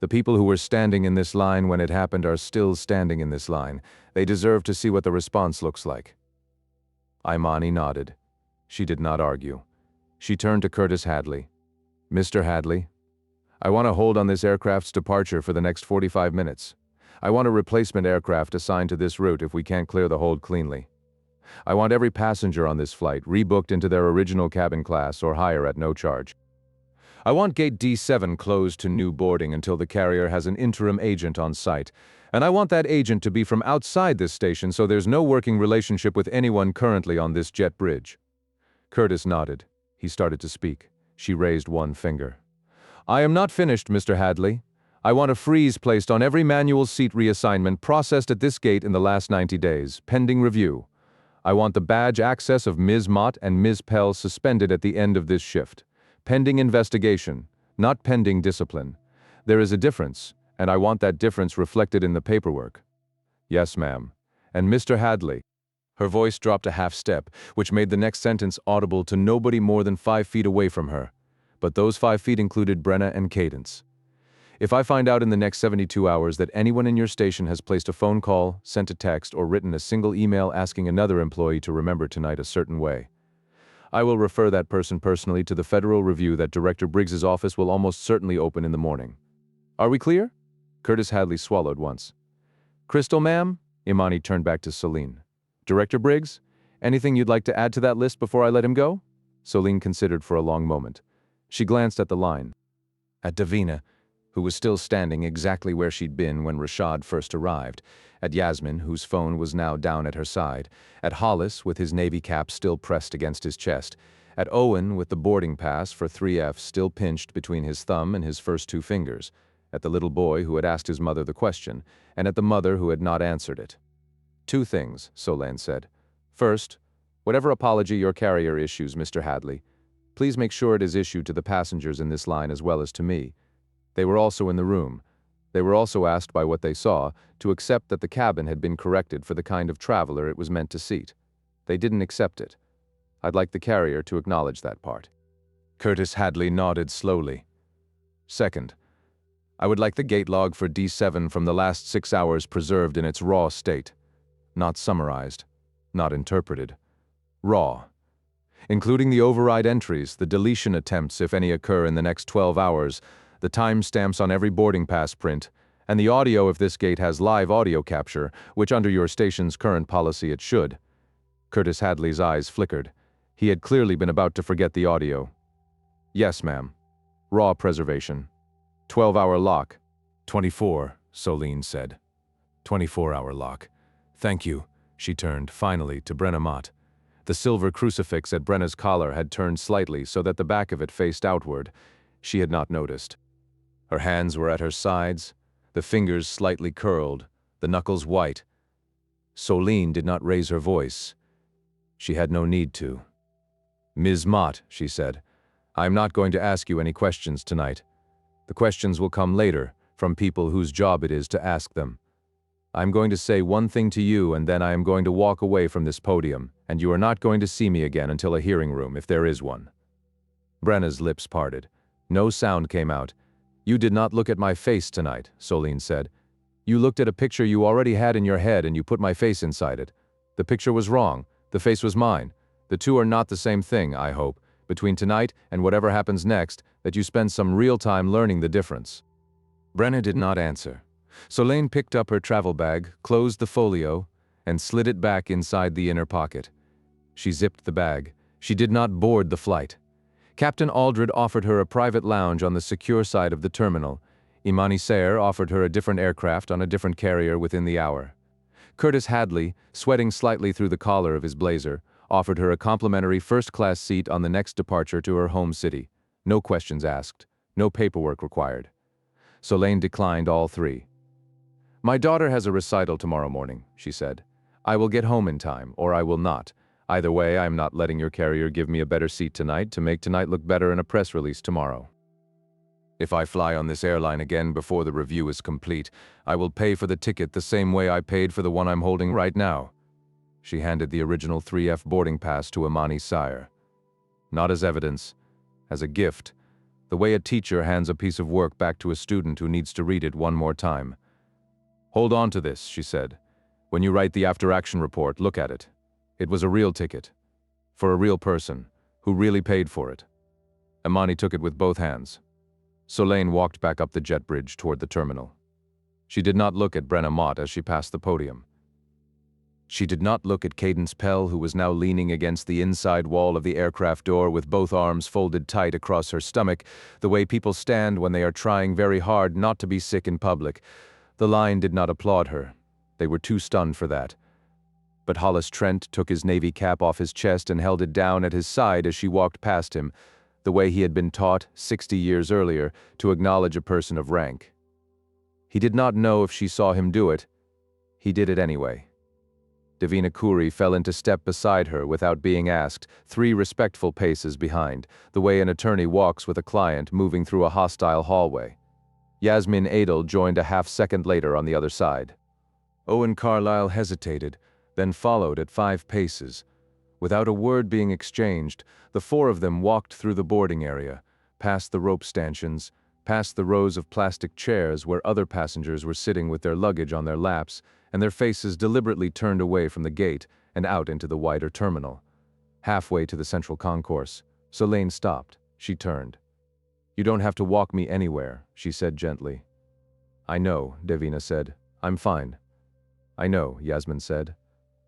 Speaker 1: The people who were standing in this line when it happened are still standing in this line. They deserve to see what the response looks like." Imani nodded. She did not argue. She turned to Curtis Hadley. "Mr. Hadley, I want to hold on this aircraft's departure for the next 45 minutes. I want a replacement aircraft assigned to this route if we can't clear the hold cleanly. I want every passenger on this flight rebooked into their original cabin class or higher at no charge. I want gate D7 closed to new boarding until the carrier has an interim agent on site, and I want that agent to be from outside this station so there's no working relationship with anyone currently on this jet bridge." Curtis nodded. He started to speak. She raised one finger. "I am not finished, Mr. Hadley. I want a freeze placed on every manual seat reassignment processed at this gate in the last 90 days, pending review. I want the badge access of Ms. Mott and Ms. Pell suspended at the end of this shift. Pending investigation, not pending discipline. There is a difference, and I want that difference reflected in the paperwork." "Yes, ma'am. And Mr. Hadley." Her voice dropped a half step, which made the next sentence audible to nobody more than 5 feet away from her. But those 5 feet included Brenna and Cadence. "If I find out in the next 72 hours that anyone in your station has placed a phone call, sent a text, or written a single email asking another employee to remember tonight a certain way, I will refer that person personally to the federal review that Director Briggs's office will almost certainly open in the morning. Are we clear?" Curtis Hadley swallowed once. "Crystal, ma'am?" Imani turned back to Solene. "Director Briggs, anything you'd like to add to that list before I let him go?" Solene considered for a long moment. She glanced at the line. At Davina, who was still standing exactly where she'd been when Rashad first arrived, at Yasmin, whose phone was now down at her side, at Hollis, with his navy cap still pressed against his chest, at Owen, with the boarding pass for 3F still pinched between his thumb and his first 2 fingers, at the little boy who had asked his mother the question, and at the mother who had not answered it. "2 things, Solane said. First, whatever apology your carrier issues, Mr. Hadley, please make sure it is issued to the passengers in this line as well as to me. They were also in the room. They were also asked by what they saw to accept that the cabin had been corrected for the kind of traveler it was meant to seat. They didn't accept it. I'd like the carrier to acknowledge that part." Curtis Hadley nodded slowly. "Second, I would like the gate log for D7 from the last 6 hours preserved in its raw state. Not summarized, not interpreted. Raw. Including the override entries, the deletion attempts if any occur in the next 12 hours, the timestamps on every boarding pass print, and the audio if this gate has live audio capture, which under your station's current policy it should." Curtis Hadley's eyes flickered. He had clearly been about to forget the audio. "Yes, ma'am. Raw preservation. 12-hour lock." 24, Solene said. 24-hour lock. "Thank you." She turned, finally, to Brenna Mott. The silver crucifix at Brenna's collar had turned slightly so that the back of it faced outward. She had not noticed. Her hands were at her sides, the fingers slightly curled, the knuckles white. Soline did not raise her voice. She had no need to. "Ms. Mott," she said, "I am not going to ask you any questions tonight. The questions will come later, from people whose job it is to ask them. I'm going to say one thing to you and then I am going to walk away from this podium, and you are not going to see me again until a hearing room, if there is one." Brenna's lips parted. No sound came out. "You did not look at my face tonight," Soline said. "You looked at a picture you already had in your head and you put my face inside it. The picture was wrong. The face was mine. The two are not the same thing, I hope, between tonight and whatever happens next, that you spend some real time learning the difference." Brenna did not answer. Soline picked up her travel bag, closed the folio, and slid it back inside the inner pocket. She zipped the bag. She did not board the flight. Captain Aldred offered her a private lounge on the secure side of the terminal. Imani Sayer offered her a different aircraft on a different carrier within the hour. Curtis Hadley, sweating slightly through the collar of his blazer, offered her a complimentary first-class seat on the next departure to her home city. No questions asked. No paperwork required. Soline declined all three. "My daughter has a recital tomorrow morning," she said. "I will get home in time, or I will not. Either way, I am not letting your carrier give me a better seat tonight to make tonight look better in a press release tomorrow. If I fly on this airline again before the review is complete, I will pay for the ticket the same way I paid for the one I'm holding right now." She handed the original 3F boarding pass to Imani Sayer. Not as evidence, as a gift, the way a teacher hands a piece of work back to a student who needs to read it one more time. "Hold on to this," she said. "When you write the after-action report, look at it. It was a real ticket. For a real person, who really paid for it." Imani took it with both hands. Soline walked back up the jet bridge toward the terminal. She did not look at Brenna Mott as she passed the podium. She did not look at Cadence Pell, who was now leaning against the inside wall of the aircraft door with both arms folded tight across her stomach, the way people stand when they are trying very hard not to be sick in public. The line did not applaud her. They were too stunned for that. But Hollis Trent took his Navy cap off his chest and held it down at his side as she walked past him, the way he had been taught 60 years earlier to acknowledge a person of rank. He did not know if she saw him do it. He did it anyway. Davina Khoury fell into step beside her without being asked, 3 respectful paces behind, the way an attorney walks with a client moving through a hostile hallway. Yasmin Adel joined a half-second later on the other side. Owen Carlyle hesitated, then followed at 5 paces. Without a word being exchanged, the 4 of them walked through the boarding area, past the rope stanchions, past the rows of plastic chairs where other passengers were sitting with their luggage on their laps, and their faces deliberately turned away from the gate and out into the wider terminal. Halfway to the central concourse, Soline stopped. She turned. "You don't have to walk me anywhere," she said gently. "I know," Davina said. "I'm fine." "I know," Yasmin said.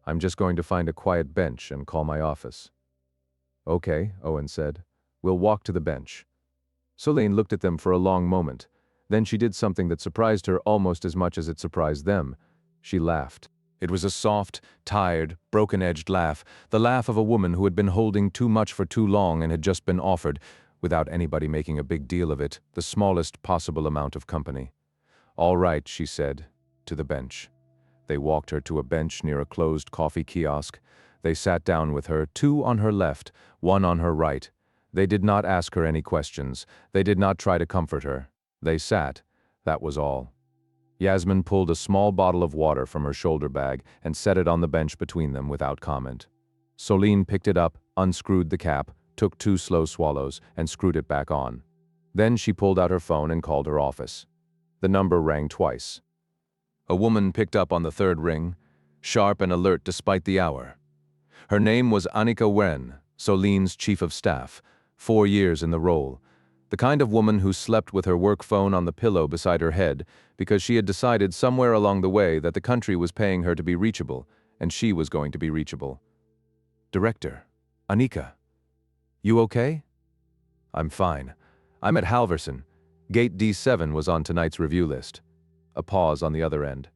Speaker 1: "I'm just going to find a quiet bench and call my office." "Okay," Owen said. "We'll walk to the bench." Soline looked at them for a long moment. Then she did something that surprised her almost as much as it surprised them. She laughed. It was a soft, tired, broken-edged laugh, the laugh of a woman who had been holding too much for too long and had just been offered, without anybody making a big deal of it, the smallest possible amount of company. "All right," she said, to the bench. They walked her to a bench near a closed coffee kiosk. They sat down with her, 2 on her left, 1 on her right. They did not ask her any questions. They did not try to comfort her. They sat. That was all. Yasmin pulled a small bottle of water from her shoulder bag and set it on the bench between them without comment. Soline picked it up, unscrewed the cap, took 2 slow swallows, and screwed it back on. Then she pulled out her phone and called her office. The number rang twice. A woman picked up on the 3rd ring, sharp and alert despite the hour. Her name was Annika Wen, Soline's chief of staff, 4 years in the role, the kind of woman who slept with her work phone on the pillow beside her head because she had decided somewhere along the way that the country was paying her to be reachable, and she was going to be reachable. "Director, Annika, you okay?" "I'm fine. I'm at Halverson. Gate D7 was on tonight's review list." A pause on the other end.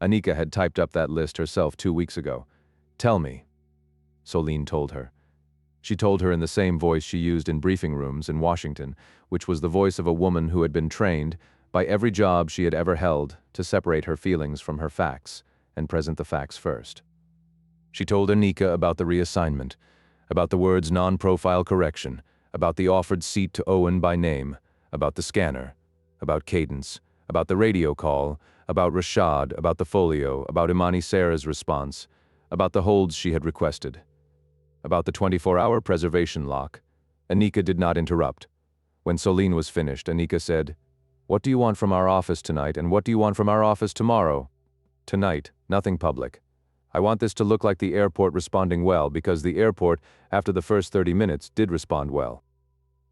Speaker 1: Annika had typed up that list herself 2 weeks ago. "Tell me," Soline told her. She told her in the same voice she used in briefing rooms in Washington, which was the voice of a woman who had been trained, by every job she had ever held, to separate her feelings from her facts and present the facts first. She told Anika about the reassignment, about the words non-profile correction, about the offered seat to Owen by name, about the scanner, about cadence, about the radio call, about Rashad, about the folio, about Imani Sarah's response, about the holds she had requested, about the 24-hour preservation lock. Anika did not interrupt. When Soline was finished, Anika said, "What do you want from our office tonight, and what do you want from our office tomorrow?" "Tonight, nothing public. I want this to look like the airport responding well, because the airport, after the first 30 minutes, did respond well.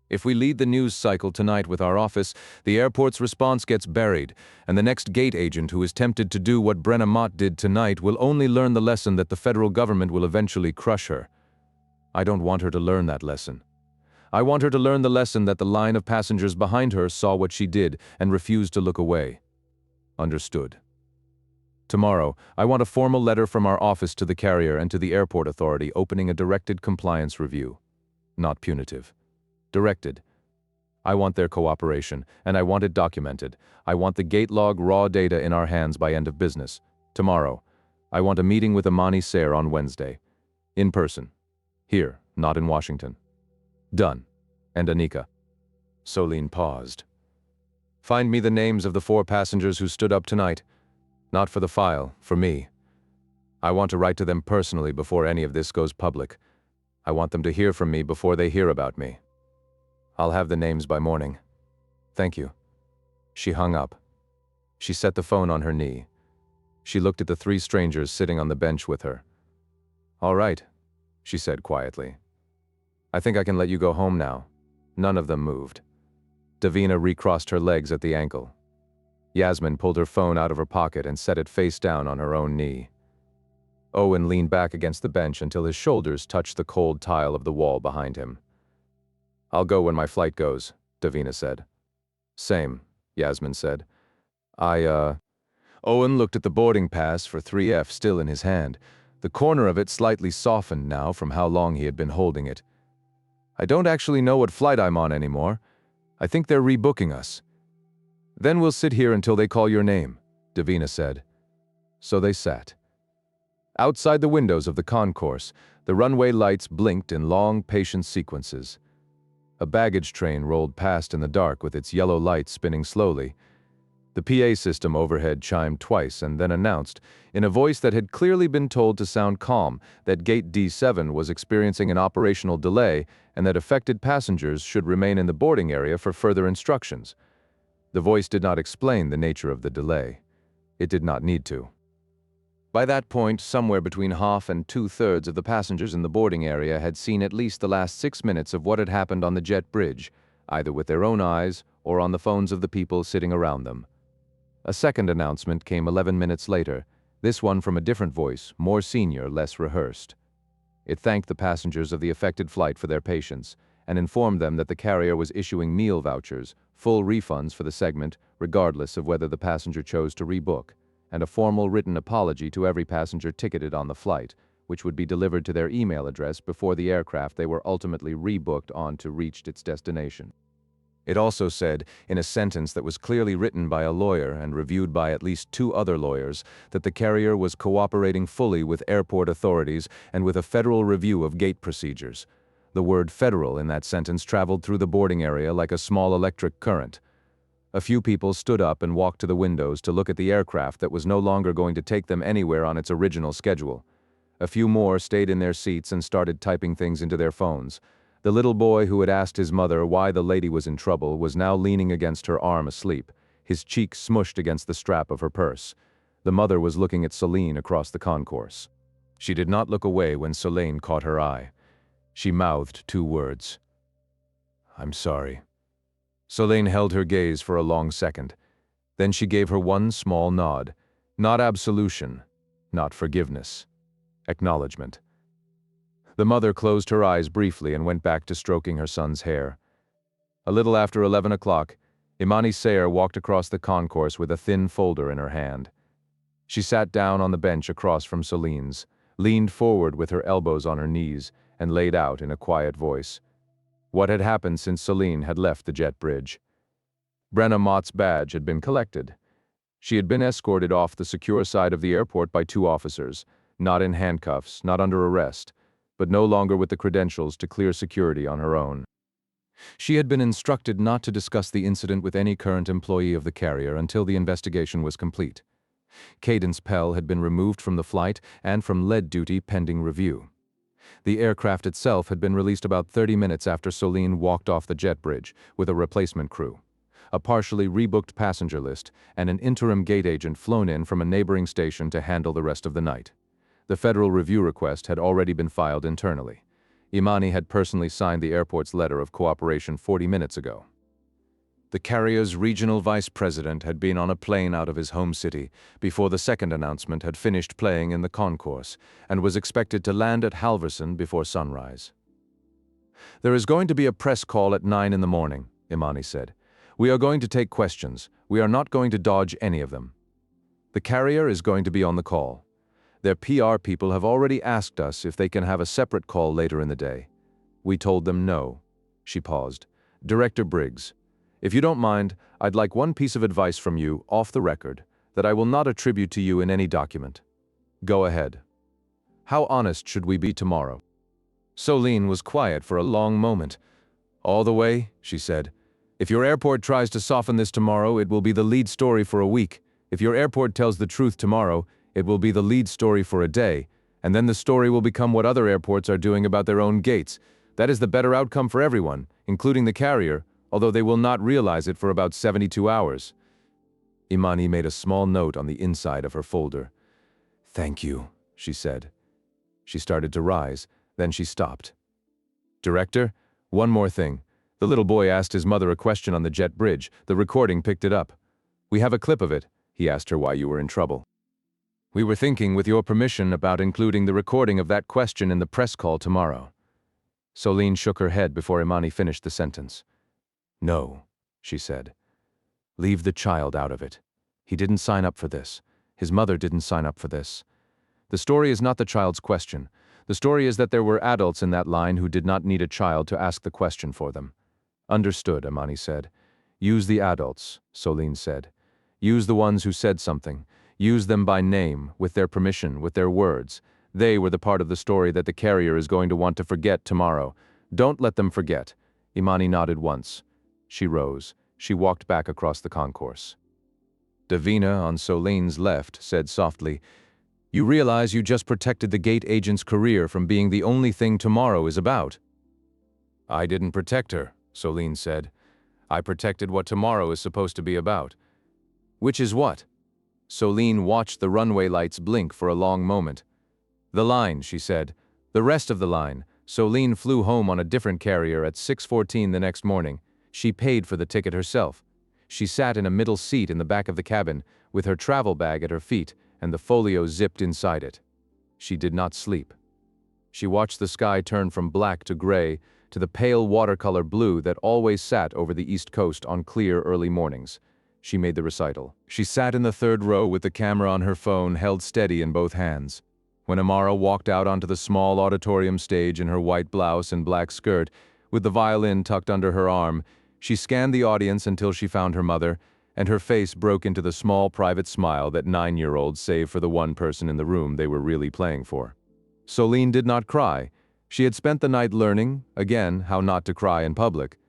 Speaker 1: If we lead the news cycle tonight with our office, the airport's response gets buried, and the next gate agent who is tempted to do what Brenna Mott did tonight will only learn the lesson that the federal government will eventually crush her. I don't want her to learn that lesson. I want her to learn the lesson that the line of passengers behind her saw what she did and refused to look away." "Understood. Tomorrow, I want a formal letter from our office to the carrier and to the airport authority opening a directed compliance review. Not punitive. Directed. I want their cooperation, and I want it documented. I want the gate log raw data in our hands by end of business. Tomorrow, I want a meeting with Imani Sarah on Wednesday. In person. Here, not in Washington. Done." And Anika. Soline paused. "Find me the names of the 4 passengers who stood up tonight. Not for the file, for me. I want to write to them personally before any of this goes public. I want them to hear from me before they hear about me. I'll have the names by morning. Thank you." She hung up. She set the phone on her knee. She looked at the 3 strangers sitting on the bench with her. "All right," she said quietly. "I think I can let you go home now." None of them moved. Davina recrossed her legs at the ankle. Yasmin pulled her phone out of her pocket and set it face down on her own knee. Owen leaned back against the bench until his shoulders touched the cold tile of the wall behind him. "I'll go when my flight goes," Davina said. "Same," Yasmin said. Owen looked at the boarding pass for 3F still in his hand, the corner of it slightly softened now from how long he had been holding it. "I don't actually know what flight I'm on anymore. I think they're rebooking us." "Then we'll sit here until they call your name," Davina said. So they sat. Outside the windows of the concourse, the runway lights blinked in long, patient sequences. A baggage train rolled past in the dark with its yellow lights spinning slowly. The PA system overhead chimed twice and then announced, in a voice that had clearly been told to sound calm, that Gate D7 was experiencing an operational delay and that affected passengers should remain in the boarding area for further instructions. The voice did not explain the nature of the delay. It did not need to. By that point, somewhere between half and 2/3 of the passengers in the boarding area had seen at least the last 6 minutes of what had happened on the jet bridge, either with their own eyes or on the phones of the people sitting around them. A second announcement came 11 minutes later, this one from a different voice, more senior, less rehearsed. It thanked the passengers of the affected flight for their patience and informed them that the carrier was issuing meal vouchers, full refunds for the segment, regardless of whether the passenger chose to rebook, and a formal written apology to every passenger ticketed on the flight, which would be delivered to their email address before the aircraft they were ultimately rebooked on to reached its destination. It also said, in a sentence that was clearly written by a lawyer and reviewed by at least 2 other lawyers, that the carrier was cooperating fully with airport authorities and with a federal review of gate procedures. The word federal in that sentence traveled through the boarding area like a small electric current. A few people stood up and walked to the windows to look at the aircraft that was no longer going to take them anywhere on its original schedule. A few more stayed in their seats and started typing things into their phones. The little boy who had asked his mother why the lady was in trouble was now leaning against her arm asleep, his cheek smushed against the strap of her purse. The mother was looking at Soline across the concourse. She did not look away when Soline caught her eye. She mouthed 2 words. "I'm sorry." Soline held her gaze for a long second. Then she gave her one small nod. Not absolution, not forgiveness. Acknowledgement. The mother closed her eyes briefly and went back to stroking her son's hair. A little after 11 o'clock, Imani Sayer walked across the concourse with a thin folder in her hand. She sat down on the bench across from Soline's, leaned forward with her elbows on her knees, and laid out in a quiet voice what had happened since Soline had left the jet bridge. Brenna Mott's badge had been collected. She had been escorted off the secure side of the airport by 2 officers, not in handcuffs, not under arrest, but no longer with the credentials to clear security on her own. She had been instructed not to discuss the incident with any current employee of the carrier until the investigation was complete. Cadence Pell had been removed from the flight and from lead duty pending review. The aircraft itself had been released about 30 minutes after Soline walked off the jet bridge with a replacement crew. A partially rebooked passenger list, and an interim gate agent flown in from a neighboring station to handle the rest of the night. The federal review request had already been filed internally. Imani had personally signed the airport's letter of cooperation 40 minutes ago. The carrier's regional vice president had been on a plane out of his home city before the second announcement had finished playing in the concourse and was expected to land at Halverson before sunrise. "There is going to be a press call at 9 in the morning," Imani said. "We are going to take questions. We are not going to dodge any of them. The carrier is going to be on the call. Their PR people have already asked us if they can have a separate call later in the day. We told them no." She paused. "Director Briggs, if you don't mind, I'd like one piece of advice from you, off the record, that I will not attribute to you in any document. Go ahead. How honest should we be tomorrow?" Soline was quiet for a long moment. "All the way," she said. "If your airport tries to soften this tomorrow, it will be the lead story for a week. If your airport tells the truth tomorrow, it will be the lead story for a day, and then the story will become what other airports are doing about their own gates. That is the better outcome for everyone, including the carrier, although they will not realize it for about 72 hours. Imani made a small note on the inside of her folder. "Thank you," she said. She started to rise, then she stopped. "Director, one more thing. The little boy asked his mother a question on the jet bridge. The recording picked it up. We have a clip of it. He asked her why you were in trouble. We were thinking, with your permission, about including the recording of that question in the press call tomorrow." Soline shook her head before Imani finished the sentence. "No," she said. "Leave the child out of it. He didn't sign up for this. His mother didn't sign up for this. The story is not the child's question. The story is that there were adults in that line who did not need a child to ask the question for them." "Understood," Imani said. "Use the adults," Soline said. "Use the ones who said something. Use them by name, with their permission, with their words. They were the part of the story that the carrier is going to want to forget tomorrow. Don't let them forget." Imani nodded once. She rose. She walked back across the concourse. Davina, on Soline's left, said softly, "You realize you just protected the gate agent's career from being the only thing tomorrow is about." "I didn't protect her," Soline said. "I protected what tomorrow is supposed to be about." "Which is what?" Soline watched the runway lights blink for a long moment. "The line," she said. "The rest of the line." Soline flew home on a different carrier at 6:14 the next morning. She paid for the ticket herself. She sat in a middle seat in the back of the cabin, with her travel bag at her feet and the folio zipped inside it. She did not sleep. She watched the sky turn from black to gray to the pale watercolor blue that always sat over the East Coast on clear early mornings. She made the recital. She sat in the third row with the camera on her phone held steady in both hands. When Amara walked out onto the small auditorium stage in her white blouse and black skirt, with the violin tucked under her arm, she scanned the audience until she found her mother, and her face broke into the small private smile that 9-year-olds save for the one person in the room they were really playing for. Soline did not cry. She had spent the night learning, again, how not to cry in public.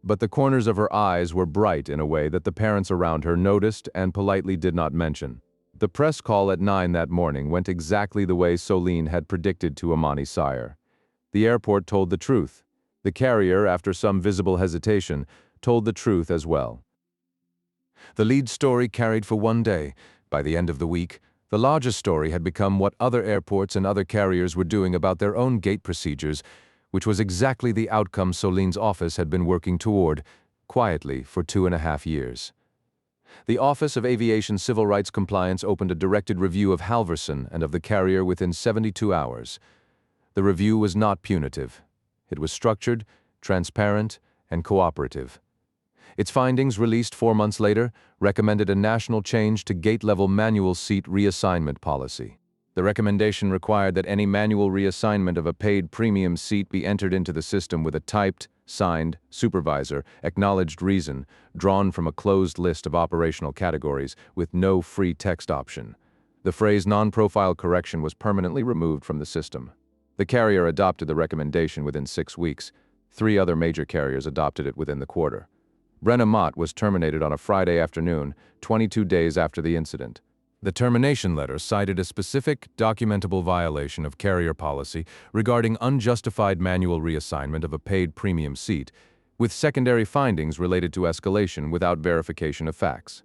Speaker 1: But the corners of her eyes were bright in a way that the parents around her noticed and politely did not mention. The press call at 9 that morning went exactly the way Soline had predicted to Imani sire. The airport told the truth. The carrier, after some visible hesitation, told the truth as well. The lead story carried for one day. By the end of the week, the largest story had become what other airports and other carriers were doing about their own gate procedures, which was exactly the outcome Soline's office had been working toward, quietly, for 2.5 years. The Office of Aviation Civil Rights Compliance opened a directed review of Halverson and of the carrier within 72 hours. The review was not punitive. It was structured, transparent, and cooperative. Its findings, released 4 months later, recommended a national change to gate-level manual seat reassignment policy. The recommendation required that any manual reassignment of a paid premium seat be entered into the system with a typed, signed, supervisor, acknowledged reason, drawn from a closed list of operational categories with no free text option. The phrase non-profile correction was permanently removed from the system. The carrier adopted the recommendation within 6 weeks. 3 other major carriers adopted it within the quarter. Brenna Mott was terminated on a Friday afternoon, 22 days after the incident. The termination letter cited a specific, documentable violation of carrier policy regarding unjustified manual reassignment of a paid premium seat, with secondary findings related to escalation without verification of facts.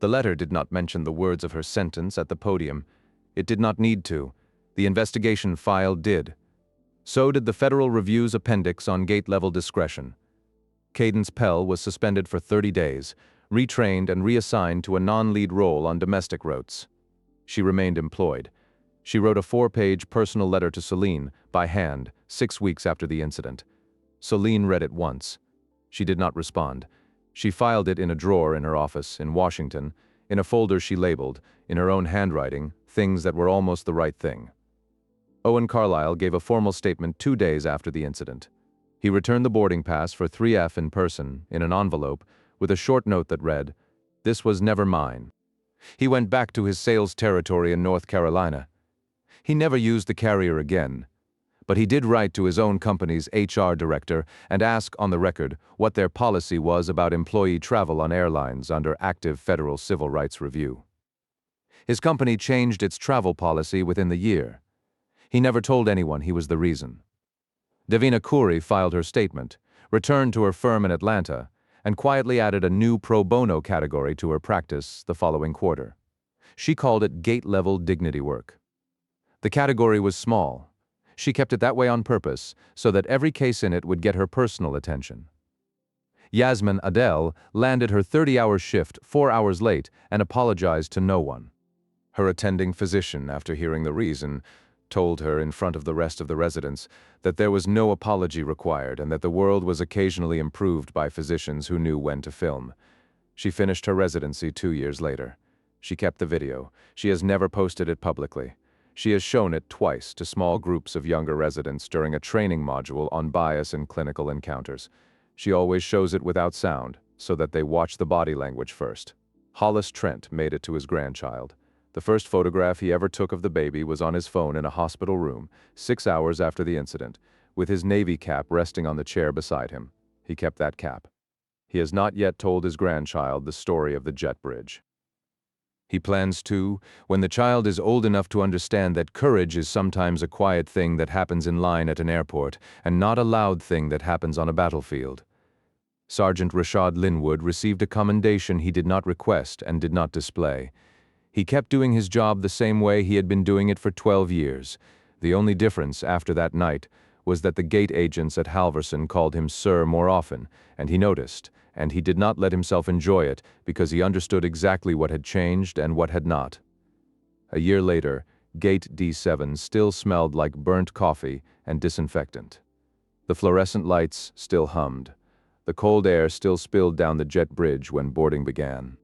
Speaker 1: The letter did not mention the words of her sentence at the podium. It did not need to. The investigation file did. So did the Federal Review's appendix on gate-level discretion. Cadence Pell was suspended for 30 days, retrained and reassigned to a non-lead role on domestic routes. She remained employed. She wrote a 4-page personal letter to Celine, by hand, 6 weeks after the incident. Celine read it once. She did not respond. She filed it in a drawer in her office in Washington, in a folder she labeled, in her own handwriting, things that were almost the right thing. Owen Carlisle gave a formal statement 2 days after the incident. He returned the boarding pass for 3F in person, in an envelope, with a short note that read, "This was never mine." He went back to his sales territory in North Carolina. He never used the carrier again, but he did write to his own company's HR director and ask on the record what their policy was about employee travel on airlines under active federal civil rights review. His company changed its travel policy within the year. He never told anyone he was the reason. Davina Khoury filed her statement, returned to her firm in Atlanta, and quietly added a new pro bono category to her practice the following quarter. She called it gate-level dignity work. The category was small. She kept it that way on purpose so that every case in it would get her personal attention. Yasmin Adel landed her 30-hour shift 4 hours late and apologized to no one. Her attending physician, after hearing the reason, told her in front of the rest of the residents that there was no apology required and that the world was occasionally improved by physicians who knew when to film. She finished her residency 2 years later. She kept the video. She has never posted it publicly. She has shown it twice to small groups of younger residents during a training module on bias in clinical encounters. She always shows it without sound, so that they watch the body language first. Hollis Trent made it to his grandchild. The first photograph he ever took of the baby was on his phone in a hospital room, 6 hours after the incident, with his Navy cap resting on the chair beside him. He kept that cap. He has not yet told his grandchild the story of the jet bridge. He plans to, when the child is old enough to understand that courage is sometimes a quiet thing that happens in line at an airport and not a loud thing that happens on a battlefield. Sergeant Rashad Linwood received a commendation he did not request and did not display. He kept doing his job the same way he had been doing it for 12 years. The only difference after that night was that the gate agents at Halverson called him Sir more often, and he noticed, and he did not let himself enjoy it because he understood exactly what had changed and what had not. A year later, Gate D7 still smelled like burnt coffee and disinfectant. The fluorescent lights still hummed. The cold air still spilled down the jet bridge when boarding began.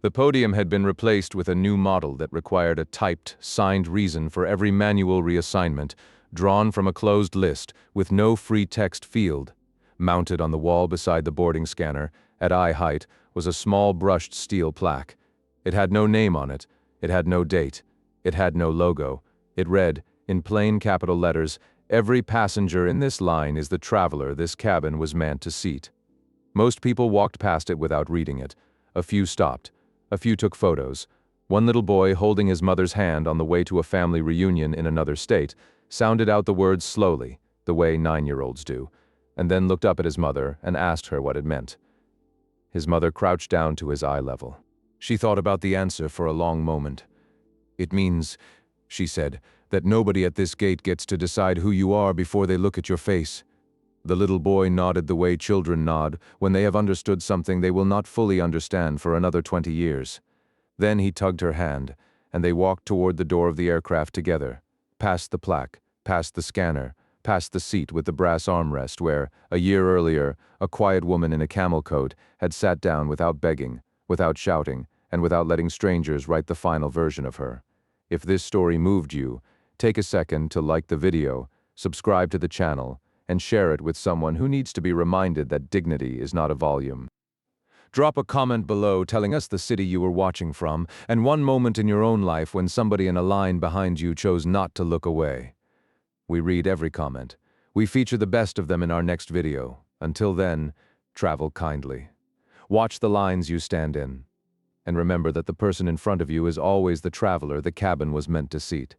Speaker 1: The podium had been replaced with a new model that required a typed, signed reason for every manual reassignment, drawn from a closed list with no free text field. Mounted on the wall beside the boarding scanner, at eye height, was a small brushed steel plaque. It had no name on it. It had no date. It had no logo. It read, in plain capital letters, "Every passenger in this line is the traveler this cabin was meant to seat." Most people walked past it without reading it. A few stopped. A few took photos. One little boy, holding his mother's hand on the way to a family reunion in another state, sounded out the words slowly, the way 9-year-olds do, and then looked up at his mother and asked her what it meant. His mother crouched down to his eye level. She thought about the answer for a long moment. "It means," she said, "that nobody at this gate gets to decide who you are before they look at your face." The little boy nodded the way children nod when they have understood something they will not fully understand for another 20 years. Then he tugged her hand, and they walked toward the door of the aircraft together, past the plaque, past the scanner, past the seat with the brass armrest where, a year earlier, a quiet woman in a camel coat had sat down without begging, without shouting, and without letting strangers write the final version of her. If this story moved you, take a second to like the video, subscribe to the channel, and share it with someone who needs to be reminded that dignity is not a volume. Drop a comment below telling us the city you were watching from and one moment in your own life when somebody in a line behind you chose not to look away. We read every comment. We feature the best of them in our next video. Until then, travel kindly. Watch the lines you stand in. And remember that the person in front of you is always the traveler the cabin was meant to seat.